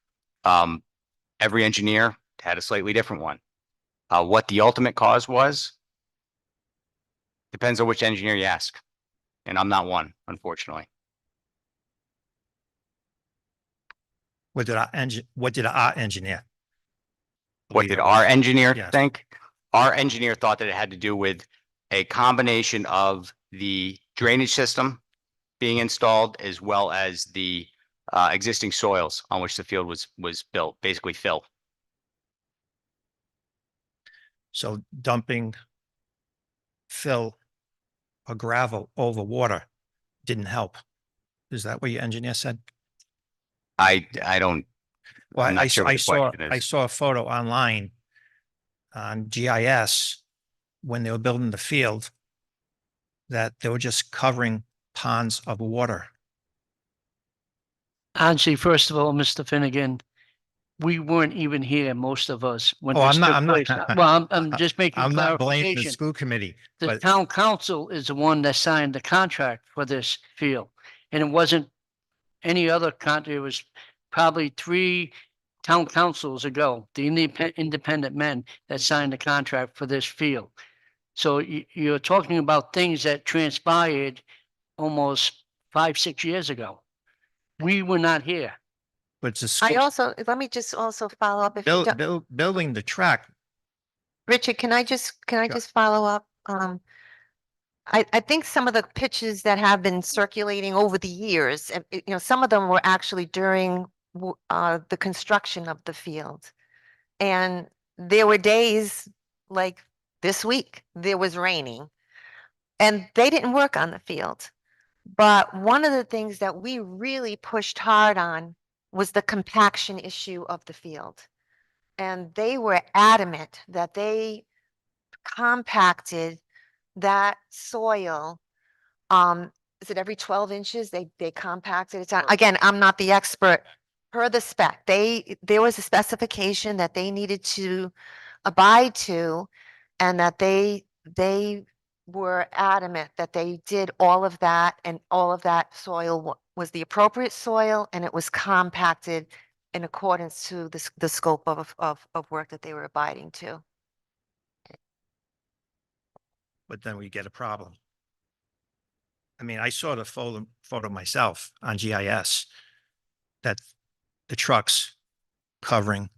Every engineer had a slightly different one. What the ultimate cause was depends on which engineer you ask. And I'm not one, unfortunately. What did our engineer? What did believe it our was? engineer Yes. think? Our engineer thought that it had to do with a combination of the drainage system being installed as well as the existing soils on which the field was built, basically fill. So dumping fill or gravel over water didn't help. Is that what your engineer said? I don't, Well, I'm not sure what the question I is. saw a photo online on GIS when they were building the field that they were just covering ponds of water. Angie, first of all, Mr. Finnegan, we weren't even here, most of us, when Oh, this I'm not- took I'm not- place. Well, I'm just making I'm not blaming the clarification. school committee, The but town council is the one that signed the contract for this field. And it wasn't any other country. It was probably 3 town councils ago, the independent men that signed the contract for this field. So you're talking about things that transpired almost 5, 6 years ago. We were not here. it's a I school, also, let me just also follow up if you don't, building the track. Richard, can I Sure. just follow up? I think some of the pitches that have been circulating over the years, some of them were actually during the construction of the field. And there were days like this week, there was raining and they didn't work on the field. But one of the things that we really pushed hard on was the compaction issue of the field. And they were adamant that they compacted that soil. Is it every 12 inches? They compacted it down. Again, I'm not the expert. Per the spec, there was a specification that they needed to abide to, and that they were adamant that they did all of that, and all of that soil was the appropriate soil, and it was compacted in accordance to the scope of work that they were abiding to. But then we get a problem. I mean, I saw the photo myself on GIS that the trucks covering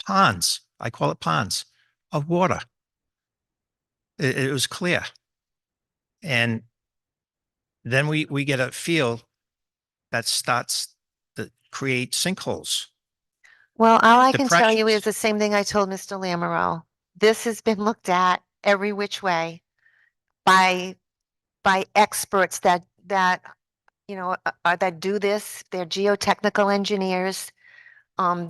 ponds, I call it ponds, of water. It was clear. And then we get a field that starts to create sinkholes. Well, all I can tell you is Depressions. the same thing I told Mr. Lamoureux. This has been looked at every which way by experts that that do this. They're geotechnical engineers.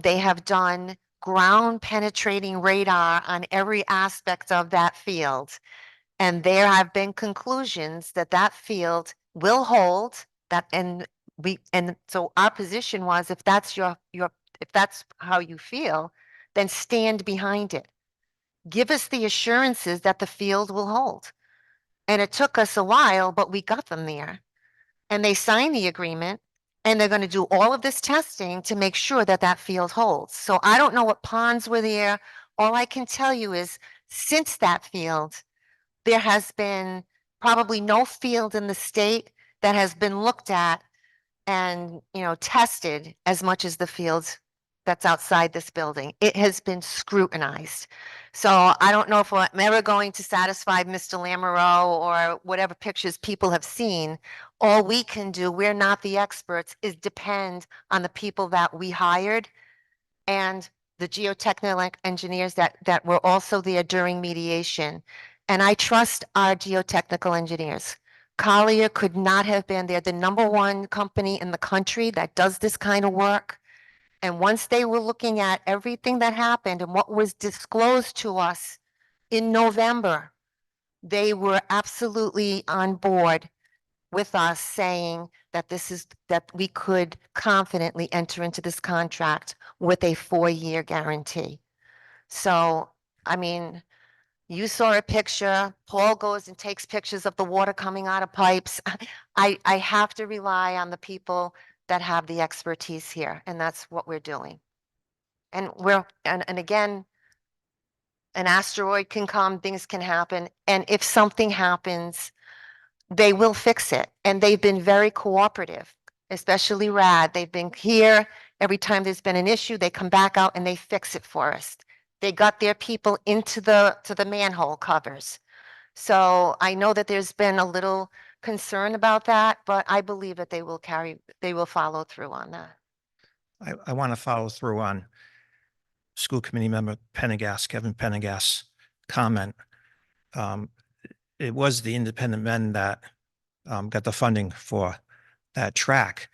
They have done ground penetrating radar on every aspect of that field. And there have been conclusions that that field will hold that, and and so our position was, if that's if that's how you feel, then stand behind it. Give us the assurances that the field will hold. And it took us a while, but we got them there. And they signed the agreement, and they're going to do all of this testing to make sure that that field holds. So I don't know what ponds were there. All I can tell you is, since that field, there has been probably no field in the state that has been looked at and, tested as much as the field that's outside this building. It has been scrutinized. So I don't know if I'm ever going to satisfy Mr. Lamoureux or whatever pictures people have seen. All we can do, we're not the experts, is depend on the people that we hired and the geotechnical engineers that were also there during mediation. And I trust our geotechnical engineers. Collier could not have been there, the #1 company in the country that does this kind of work. And once they were looking at everything that happened and what was disclosed to us in November, they were absolutely on board with us, saying that that we could confidently enter into this contract with a 4-year guarantee. So, I mean, you saw a picture, Paul goes and takes pictures of the water coming out of pipes. I have to rely on the people that have the expertise here, and that's what we're doing. And and again, an asteroid can come, things can happen, and if something happens, they will fix it. And they've been very cooperative, especially RAD. They've been here every time there's been an issue, they come back out and they fix it for us. They got their people into the manhole covers. So I know that there's been a little concern about that, but I believe that they will follow through on that. I want to follow through on school committee member Kevin Pendergast's comment. It was the independent men that got the funding for that track.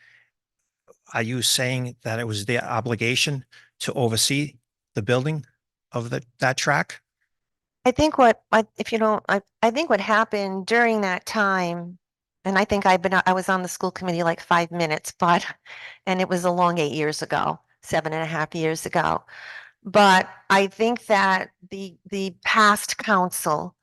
Are you saying that it was their obligation to oversee the building of that track? I think if you don't, I think what happened during that time, and I think I was on the school committee like 5 minutes, and it was a long 8 years ago, 7.5 years ago. But I think that the past council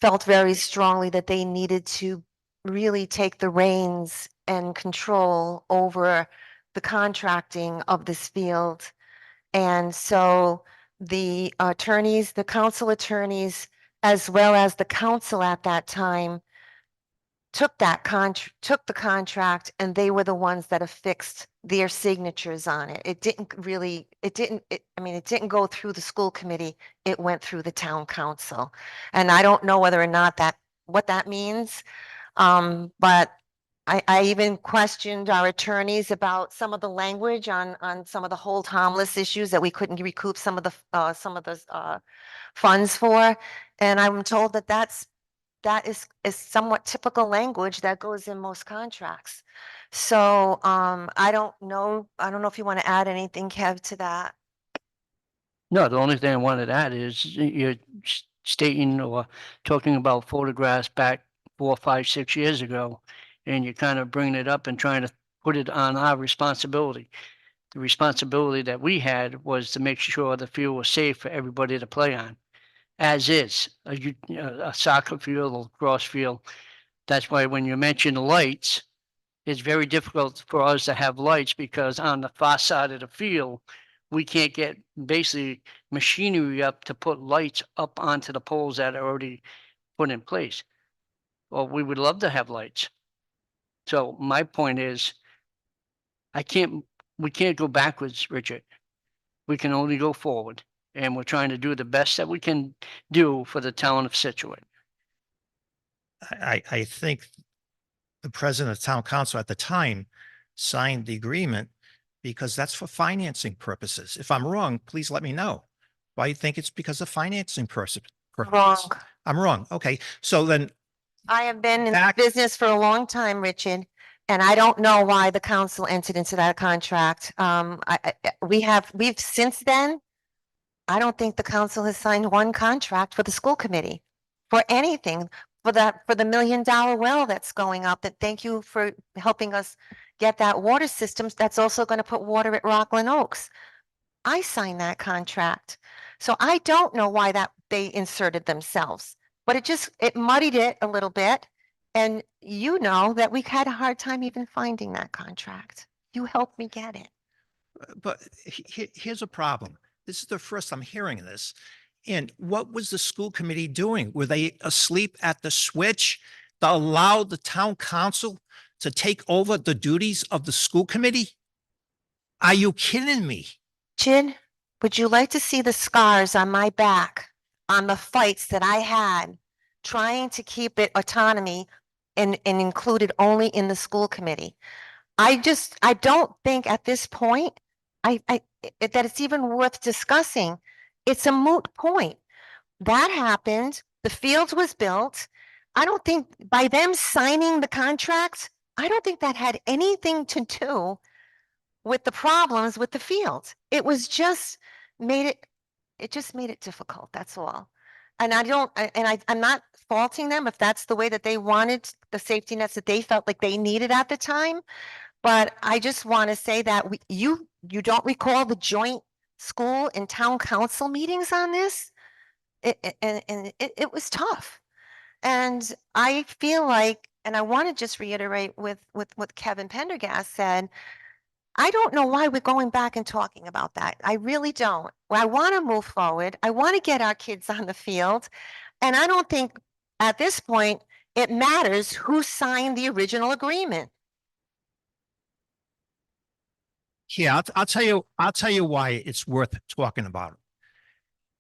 felt very strongly that they needed to really take the reins and control over the contracting of this field. And so the attorneys, the council attorneys, as well as the council at that time, took the contract, and they were the ones that affixed their signatures on it. It didn't go through the school committee. It went through the town council. And I don't know whether or not what that means. But I even questioned our attorneys about some of the language on some of the hold harmless issues that we couldn't recoup some of the funds for. And I'm told that is somewhat typical language that goes in most contracts. So I don't know if you want to add anything, Kev, to that. No, the only thing I wanted to add is you're stating or talking about photographs back 4, 5, 6 years ago, and you're kind of bringing it up and trying to put it on our responsibility. The responsibility that we had was to make sure the field was safe for everybody to play on, as is a soccer field or lacrosse field. That's why when you mention the lights, it's very difficult for us to have lights because on the far side of the field, we can't get basically machinery up to put lights up onto the poles that are already put in place. Well, we would love to have lights. So my point is, we can't go backwards, Richard. We can only go forward. And we're trying to do the best that we can do for the town of Scituate. I think the president of town council at the time signed the agreement because that's for financing purposes. If I'm wrong, please let me know. Why you think it's because of financing purposes? Wrong. I'm wrong. Okay. So then I have been in Back- business for a long time, Richard, and I don't know why the council entered into that contract. We've since then, I don't think the council has signed one contract for the school committee for anything. for the $1 million well that's going up. That thank you for helping us get that water system. That's also going to put water at Rockland Oaks. I signed that contract. So I don't know why that they inserted themselves, but it muddied it a little bit. And you know that we had a hard time even finding that contract. You helped me get it. But here's a problem. This is the first I'm hearing of this. And what was the school committee doing? Were they asleep at the switch to allow the town council to take over the duties of the school committee? Are you kidding me? Jin, would you like to see the scars on my back on the fights that I had trying to keep it autonomy and included only in the school committee? I don't think at this point, that it's even worth discussing. It's a moot point. That happened. The field was built. I don't think by them signing the contracts, I don't think that had anything to do with the problems with the field. It was just it just made it difficult. That's all. And I'm not faulting them if that's the way that they wanted the safety nets that they felt like they needed at the time. But I just want to say that you don't recall the joint school and town council meetings on this? It was tough. And I feel like, and I want to just reiterate with what Kevin Pendergast said, I don't know why we're going back and talking about that. I really don't. Well, I want to move forward. I want to get our kids on the field. And I don't think at this point it matters who signed the original agreement. Yeah, I'll tell you why it's worth talking about it.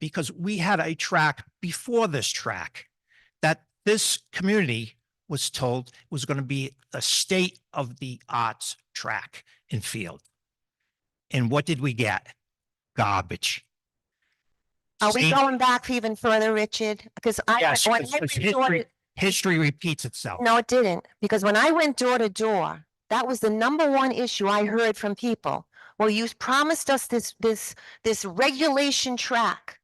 Because we had a track before this track that this community was told was going to be a state of the arts track and field. And what did we get? Garbage. Are we going back even further, Richard? Because Yes, when I because went door to- history repeats itself. no, it didn't. Because when I went door to door, that was the number one issue I heard from people. Well, you promised us this regulation track.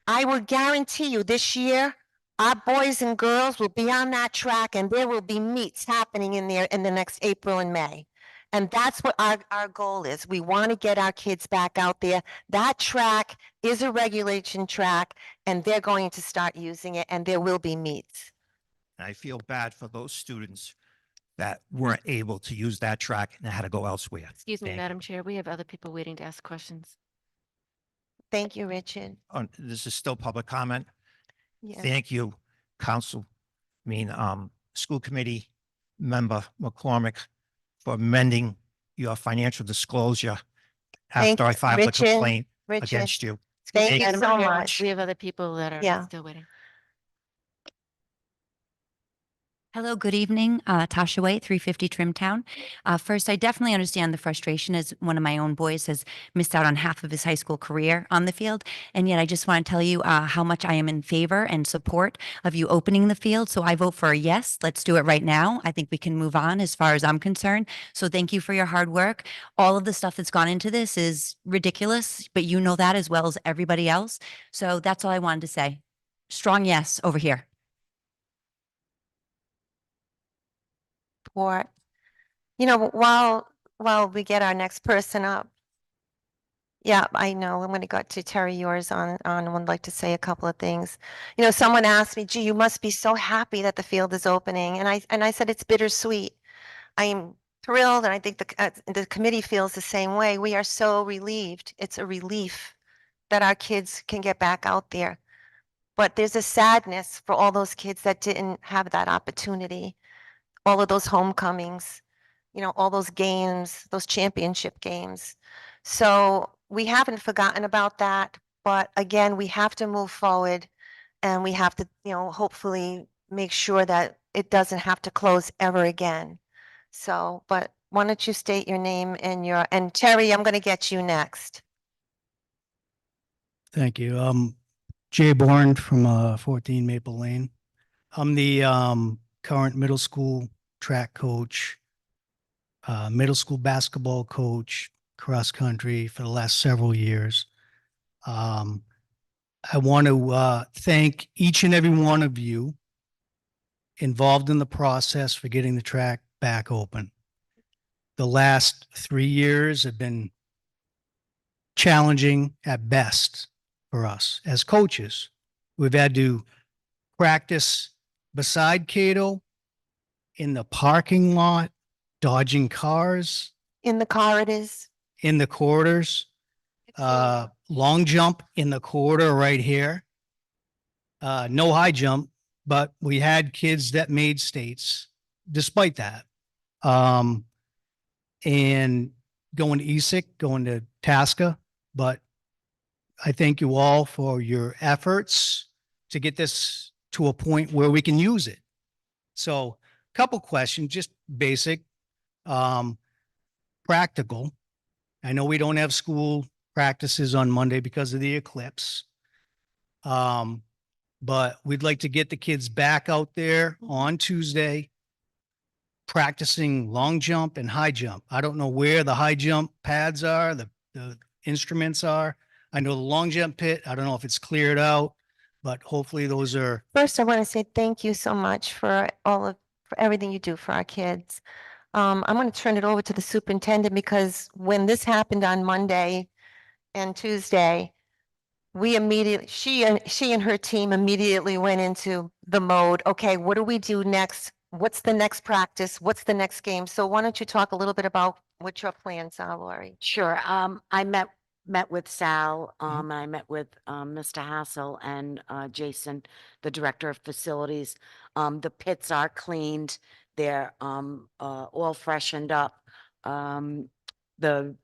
I will guarantee you this year, our boys and girls will be on that track and there will be meets happening in there in the next April and May. And that's what our goal is. We want to get our kids back out there. That track is a regulation track and they're going to start using it and there will be meets. And I feel bad for those students that weren't able to use that track and had to go elsewhere. Excuse me, Thank you. Madam Chair, we have other people waiting to ask questions. Thank you, Richard. This is still public comment. Yeah. Thank you, school committee member McCormick for amending your financial disclosure Thank after I you, filed a Richard. complaint Richard, against you. thank you Madam so Chair, much. We have other people that are Yeah. still waiting. Hello, good evening. Tasha White, 350 Trimtown. First, I definitely understand the frustration as one of my own boys has missed out on half of his high school career on the field. And yet I just want to tell you how much I am in favor and support of you opening the field. So I vote for a yes. Let's do it right now. I think we can move on as far as I'm concerned. So thank you for your hard work. All of the stuff that's gone into this is ridiculous, but you know that as well as everybody else. So that's all I wanted to say. Strong yes over here. Support. While we get our next person up. Yeah, I know. I'm going to go to Terry yours on would like to say a couple of things. Someone asked me, gee, you must be so happy that the field is opening. And I said, it's bittersweet. I'm thrilled. And I think the committee feels the same way. We are so relieved. It's a relief that our kids can get back out there. But there's a sadness for all those kids that didn't have that opportunity. All of those homecomings, all those games, those championship games. So we haven't forgotten about that, but again, we have to move forward and we have to, hopefully make sure that it doesn't have to close ever again. So, but why don't you state your name and Terry, I'm going to get you next. Thank you. Jay Bourne from 14 Maple Lane. I'm the current middle school track coach, middle school basketball coach, cross country for the last several years. I want to thank each and every one of you involved in the process for getting the track back open. The last 3 years have been challenging at best for us as coaches. We've had to practice beside Cato, in the parking lot, dodging cars, In the corridors. in the corridors, long jump in the corridor right here. No high jump, but we had kids that made states despite that. And going to ESIC, going to Tasca, but I thank you all for your efforts to get this to a point where we can use it. So, couple questions, just basic, practical. I know we don't have school practices on Monday because of the eclipse. But we'd like to get the kids back out there on Tuesday practicing long jump and high jump. I don't know where the high jump pads are, the instruments are. I know the long jump pit. I don't know if it's cleared out, but hopefully those are. First, I want to say thank you so much for for everything you do for our kids. I'm going to turn it over to the superintendent because when this happened on Monday and Tuesday, she and her team immediately went into the mode, okay, what do we do next? What's the next practice? What's the next game? So why don't you talk a little bit about what your plans are, Lori? Sure. I met with Sal, and I met with Mr. Hassel and Jason, the director of facilities. The pits are cleaned. They're all freshened up. The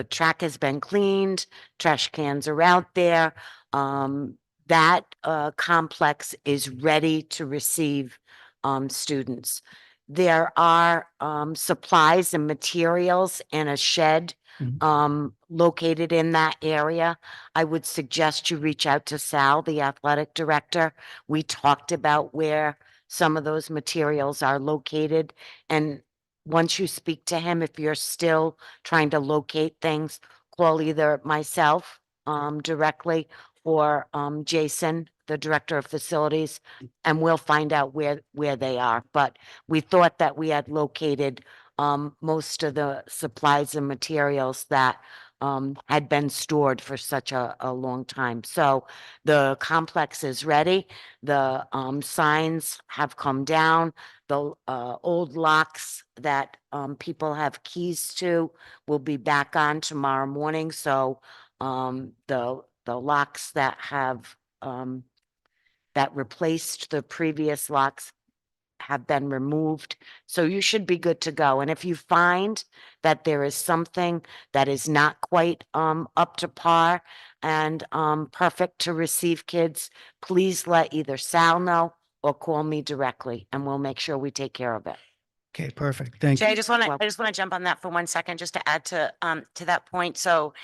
track has been cleaned. Trash cans are out there. That complex is ready to receive students. There are supplies and materials in a shed located in that area. I would suggest you reach out to Sal, the athletic director. We talked about where some of those materials are located. And once you speak to him, if you're still trying to locate things, call either myself directly or Jason, the director of facilities, and we'll find out where they are. But we thought that we had located most of the supplies and materials that had been stored for such a long time. So the complex is ready. The signs have come down. The old locks that people have keys to will be back on tomorrow morning. So the locks that have that replaced the previous locks have been removed. So you should be good to go. And if you find that there is something that is not quite up to par and perfect to receive kids, please let either Sal know or call me directly and we'll make sure we take care of it. Okay, perfect. Thank Jay, you. I just want to jump on that for 1 second, just to add to that point. So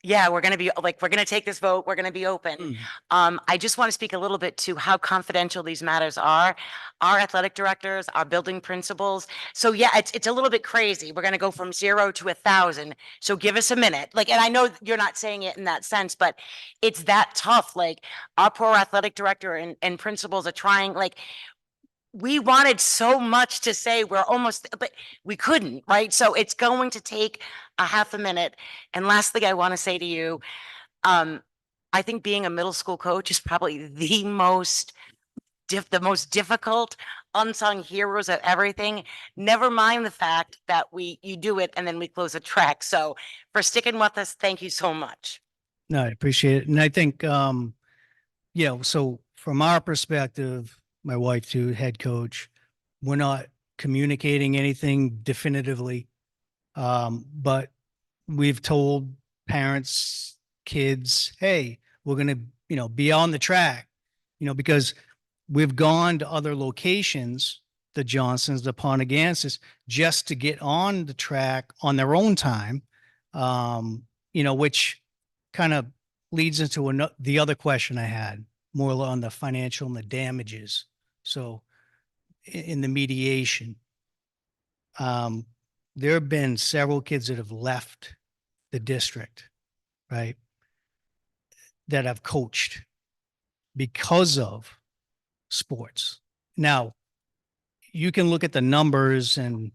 yeah, we're going to take this vote. We're going to be open. I just want to speak a little bit to how confidential these matters are. Our athletic directors, our building principals. So yeah, it's a little bit crazy. We're going to go from 0 to 1,000. So give us a minute. And I know you're not saying it in that sense, but it's that tough. Our poor athletic director and principals are trying, we wanted so much to say we're almost, but we couldn't, right? So it's going to take a half a minute. And last thing I want to say to you, I think being a middle school coach is probably the most difficult unsung heroes of everything. Never mind the fact that you do it and then we close a track. So for sticking with us, thank you so much. No, I appreciate it. And I think, so from our perspective, my wife too, head coach, we're not communicating anything definitively. But we've told parents, kids, hey, we're going to, be on the track, because we've gone to other locations, the Johnsons, the Pontiganses, just to get on the track on their own time, which kind of leads into the other question I had, more on the financial and the damages. So in the mediation, there have been several kids that have left the district, right, that have coached because of sports. Now, you can look at the numbers, and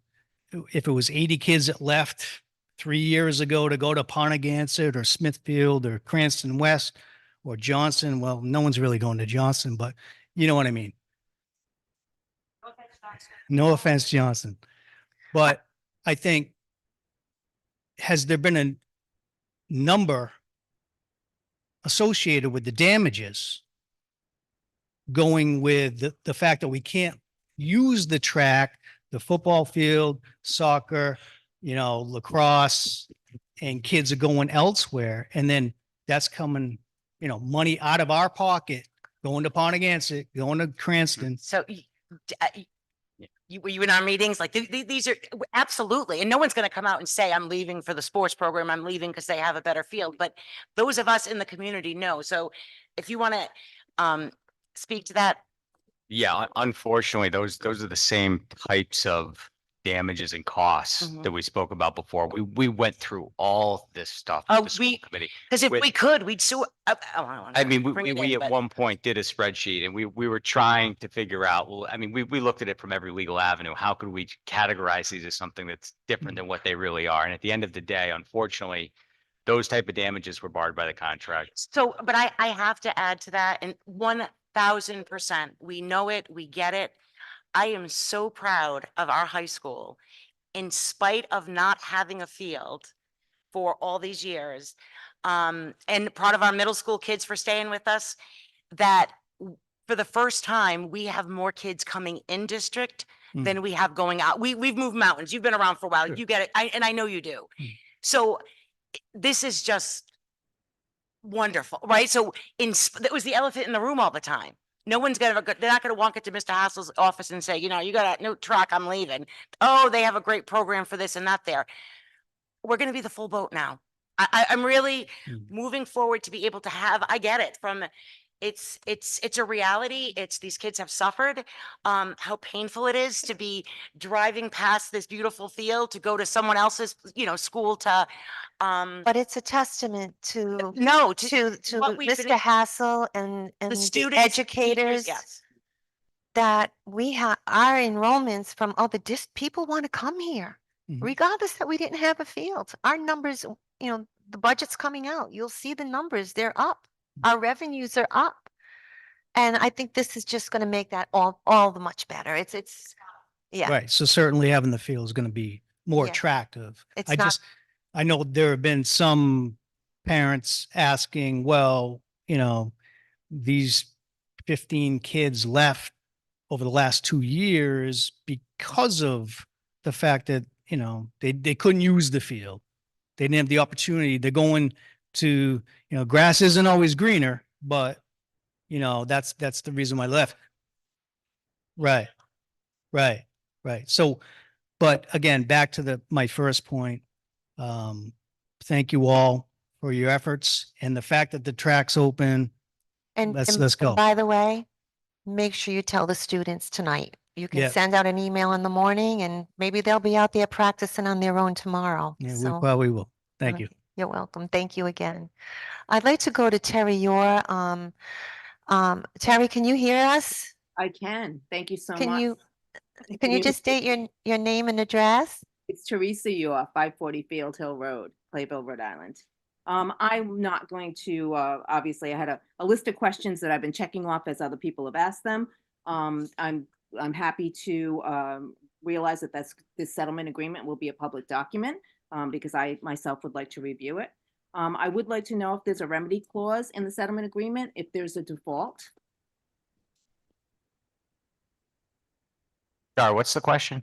if it was 80 kids that left 3 years ago to go to Pontiac or Smithfield or Cranston West or Johnson, well, no one's really going to Johnson, but you know what I mean? No offense, Johnson. But I think, has there been a number associated with the damages going with the fact that we can't use the track, the football field, soccer, lacrosse, and kids are going elsewhere. And then that's coming, money out of our pocket, going to Pontiac, going to Cranston. So were you in our meetings? Like these are absolutely, and no one's going to come out and say, I'm leaving for the sports program. I'm leaving because they have a better field. But those of us in the community know. So if you want to speak to that. Yeah, unfortunately, those are the same types of damages and costs that we spoke about before. We went through all this stuff with the school committee. Because if we could, we'd sue. I mean, we at one point did a spreadsheet, and we were trying to figure out, well, I mean, we looked at it from every legal avenue. How could we categorize these as something that's different than what they really are? And at the end of the day, unfortunately, those type of damages were barred by the contract. So, but I have to add to that, and 1000%, we know it, we get it. I am so proud of our high school, in spite of not having a field for all these years. And proud of our middle school kids for staying with us, that for the first time, we have more kids coming in district than we have going out. We've moved mountains. You've been around for a while. Sure. You get it. And I know you do. So this is just wonderful, right? So that was the elephant in the room all the time. No one's they're not gonna walk into Mr. Hassel's office and say, you got a new truck, I'm leaving. Oh, they have a great program for this and that there. We're gonna be the full boat now. I'm really moving forward to be able to have, I get it from, it's a reality. It's these kids have suffered, how painful it is to be driving past this beautiful field to go to someone else's, school to, But it's a testament to what we've been- Mr. Hassel and the students, teachers, educators yes. that we have our enrollments from people want to come here, regardless that we didn't have a field. Our numbers, the budget's coming out. You'll see the numbers, they're up. Our revenues are up. And I think this is just going to make that all the much better. It's yeah. Right. So certainly having the field is going to be more Yeah. attractive. It's I know there have been some parents asking, well, these 15 kids left over the last 2 years because of the fact that, they couldn't use the field. They didn't have the opportunity. They're going to, grass isn't always greener, but that's the reason why I left. Right. Right. Right. So, but again, back to my first point, thank you all for your efforts and the fact that the track's open. And Let's go. By the way, make sure you tell the students tonight. You can Yeah. send out an email in the morning and maybe they'll be out there practicing on their own tomorrow. Yeah, So, we will. Thank you. You're welcome. Thank you again. I'd like to go to Terry Yor. Terry, can you hear us? I can. Thank you so Can much. can you just state your name and address? It's Teresa Yor, 540 Field Hill Road, Clayville, Rhode Island. I'm not going to, obviously I had a list of questions that I've been checking off as other people have asked them. I'm happy to realize that this settlement agreement will be a public document because I myself would like to review it. I would like to know if there's a remedy clause in the settlement agreement, if there's a default. Sorry, what's the question?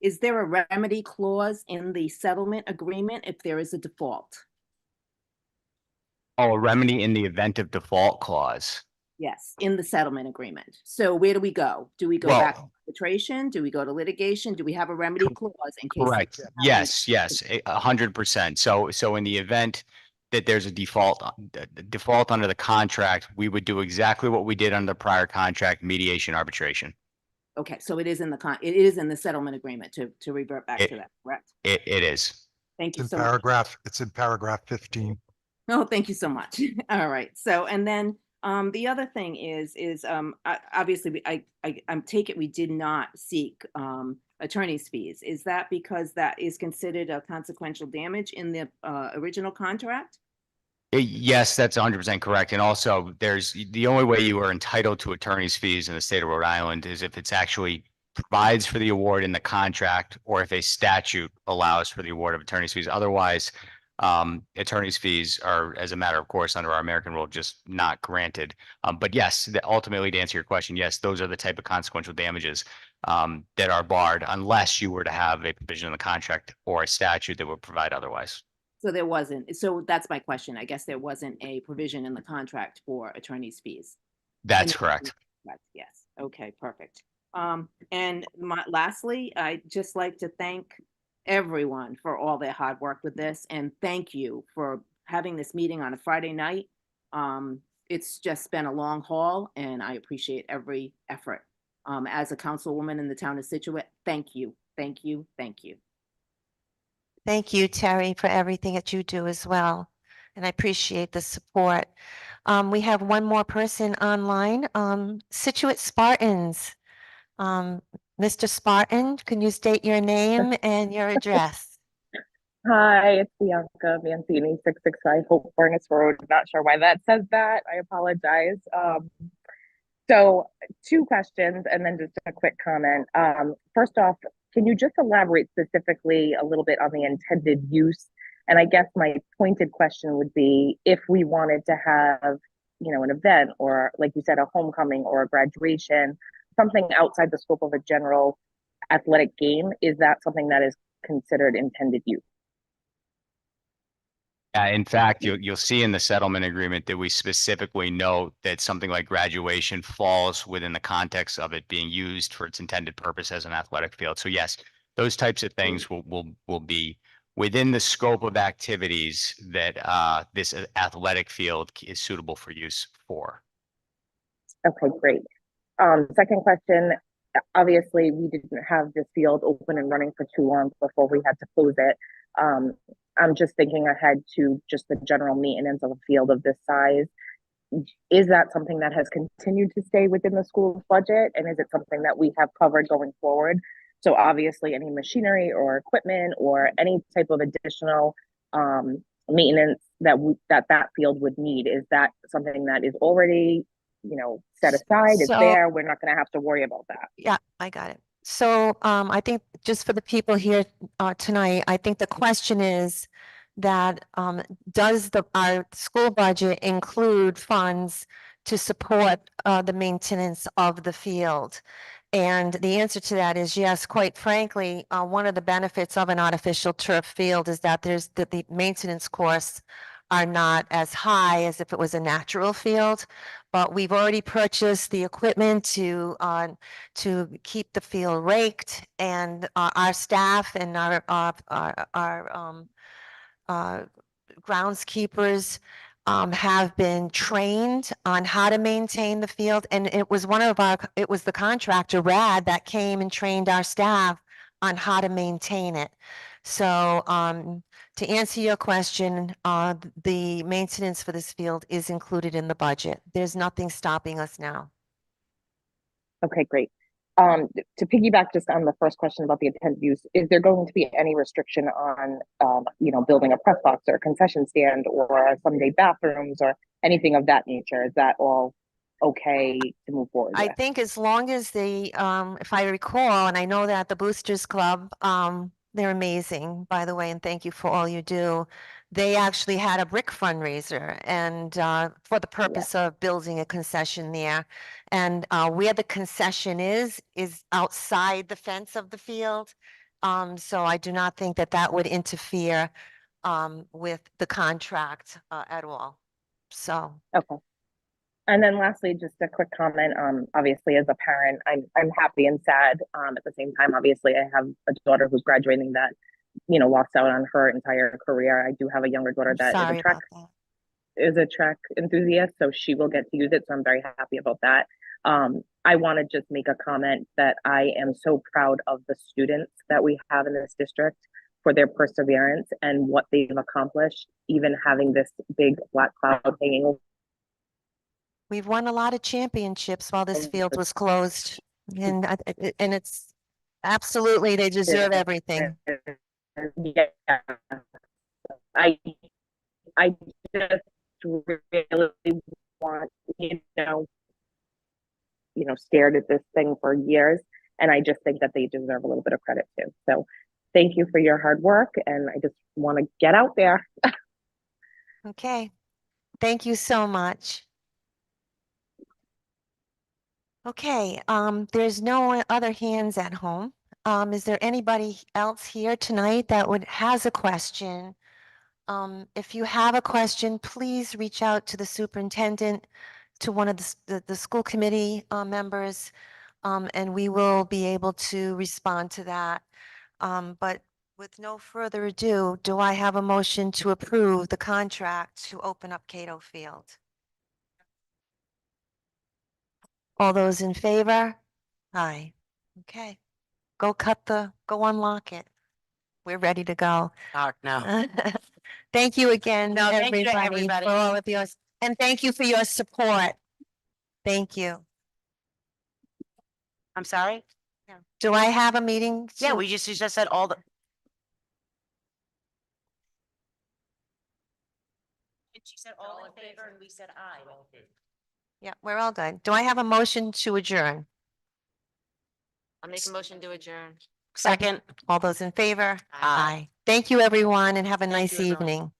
Is there a remedy clause in the settlement agreement if there is a default? Oh, a remedy in the event of default clause. Yes, in the settlement agreement. So where do we go? Do we go Well- back to arbitration? Do we go to litigation? Do we have a remedy clause in case? Correct. Yes, 100%. So in the event that there's a default under the contract, we would do exactly what we did under the prior contract, mediation, arbitration. Okay, so it is in it is in the settlement agreement to revert back to that, correct? It is. Thank you It's so in much. It's in paragraph 15. Oh, thank you so much. All right. So, and then The other thing is, obviously, I'm take it we did not seek, attorney's fees. Is that because that is considered a consequential damage in the, original contract? Yes, that's 100% correct. And also, there's the only way you are entitled to attorney's fees in the state of Rhode Island is if it's actually provides for the award in the contract, or if a statute allows for the award of attorney's fees. Otherwise, attorney's fees are, as a matter of course, under our American rule, just not granted. But yes, ultimately, to answer your question, yes, those are the type of consequential damages that are barred unless you were to have a provision in the contract or a statute that would provide otherwise. So there wasn't, so that's my question. I guess there wasn't a provision in the contract for attorney's fees. That's correct. Yes, okay, perfect. And lastly, I'd just like to thank everyone for all their hard work with this, and thank you for having this meeting on a Friday night. It's just been a long haul, and I appreciate every effort. As a councilwoman in the town of Scituate, thank you, thank you, thank you. Thank you, Terry, for everything that you do as well. And I appreciate the support. We have one more person online, Scituate Spartans. Mr. Spartan, can you state your name and your address? Hi, it's Bianca Mancini, 665 Hope Furnace Road. Not sure why that says that. I apologize. So two questions and then just a quick comment. First off, can you just elaborate specifically a little bit on the intended use? And I guess my pointed question would be if we wanted to have, an event or like you said, a homecoming or a graduation, something outside the scope of a general athletic game, is that something that is considered intended use? In fact, you'll see in the settlement agreement that we specifically note that something like graduation falls within the context of it being used for its intended purpose as an athletic field. So yes, those types of things will be within the scope of activities that this athletic field is suitable for use for. Okay, great. Second question, obviously we didn't have this field open and running for too long before we had to close it. I'm just thinking ahead to just the general maintenance of a field of this size. Is that something that has continued to stay within the school's budget? And is it something that we have covered going forward? So obviously any machinery or equipment or any type of additional maintenance that field would need, is that something that is already, set aside? It's there. We're not going to have to worry about that. Yeah, I got it. So I think just for the people here tonight, I think the question is that does our school budget include funds to support the maintenance of the field? And the answer to that is yes. Quite frankly, one of the benefits of an artificial turf field is that the maintenance costs are not as high as if it was a natural field. But we've already purchased the equipment to keep the field raked, and our staff and our groundskeepers have been trained on how to maintain the field. And it was it was the contractor, RAD, that came and trained our staff on how to maintain it. So to answer your question, the maintenance for this field is included in the budget. There's nothing stopping us now. Okay, great. To piggyback just on the first question about the intended use, is there going to be any restriction on, building a press box or a concession stand or someday bathrooms or anything of that nature? Is that all okay to move forward I with? think as long as if I recall, and I know that the Boosters Club, they're amazing, by the way, and thank you for all you do. They actually had a brick fundraiser and for the purpose of building a concession there. And where the concession is outside the fence of the field. So I do not think that would interfere with the contract at all. So. Okay. And then lastly, just a quick comment. Obviously, as a parent, I'm happy and sad. At the same time, obviously, I have a daughter who's graduating that, lost out on her entire career. I do have a younger daughter that is a track enthusiast, so she will get to use it. So I'm very happy about that. I want to just make a comment that I am so proud of the students that we have in this district for their perseverance and what they've accomplished, even having this big black cloud hanging over. We've won a lot of championships while this field was closed. And, and it's absolutely, they deserve everything. Yeah. I I just really want, stared at this thing for years. And I just think that they deserve a little bit of credit too. So thank you for your hard work. And I just want to get out there. Okay. Thank you so much. Okay, there's no other hands at home. Is there anybody else here tonight that has a question? If you have a question, please reach out to the superintendent, to one of the school committee members, and we will be able to respond to that. But with no further ado, do I have a motion to approve the contract to open up Cato Field? All those in favor? Aye. Okay. Go unlock it. We're ready to go. Dark now. Thank you again, No, thank you to everybody, everybody. for all of yours. And thank you for your support. Thank you. I'm sorry? Do I have a meeting? Yeah, to- you just said all the. She said all in favor and we said aye. Yeah, we're all good. Do I have a motion to adjourn? I'll make a motion to adjourn. Second. All those in favor? Aye. Thank you, everyone, and have a Thank nice you, everyone. evening.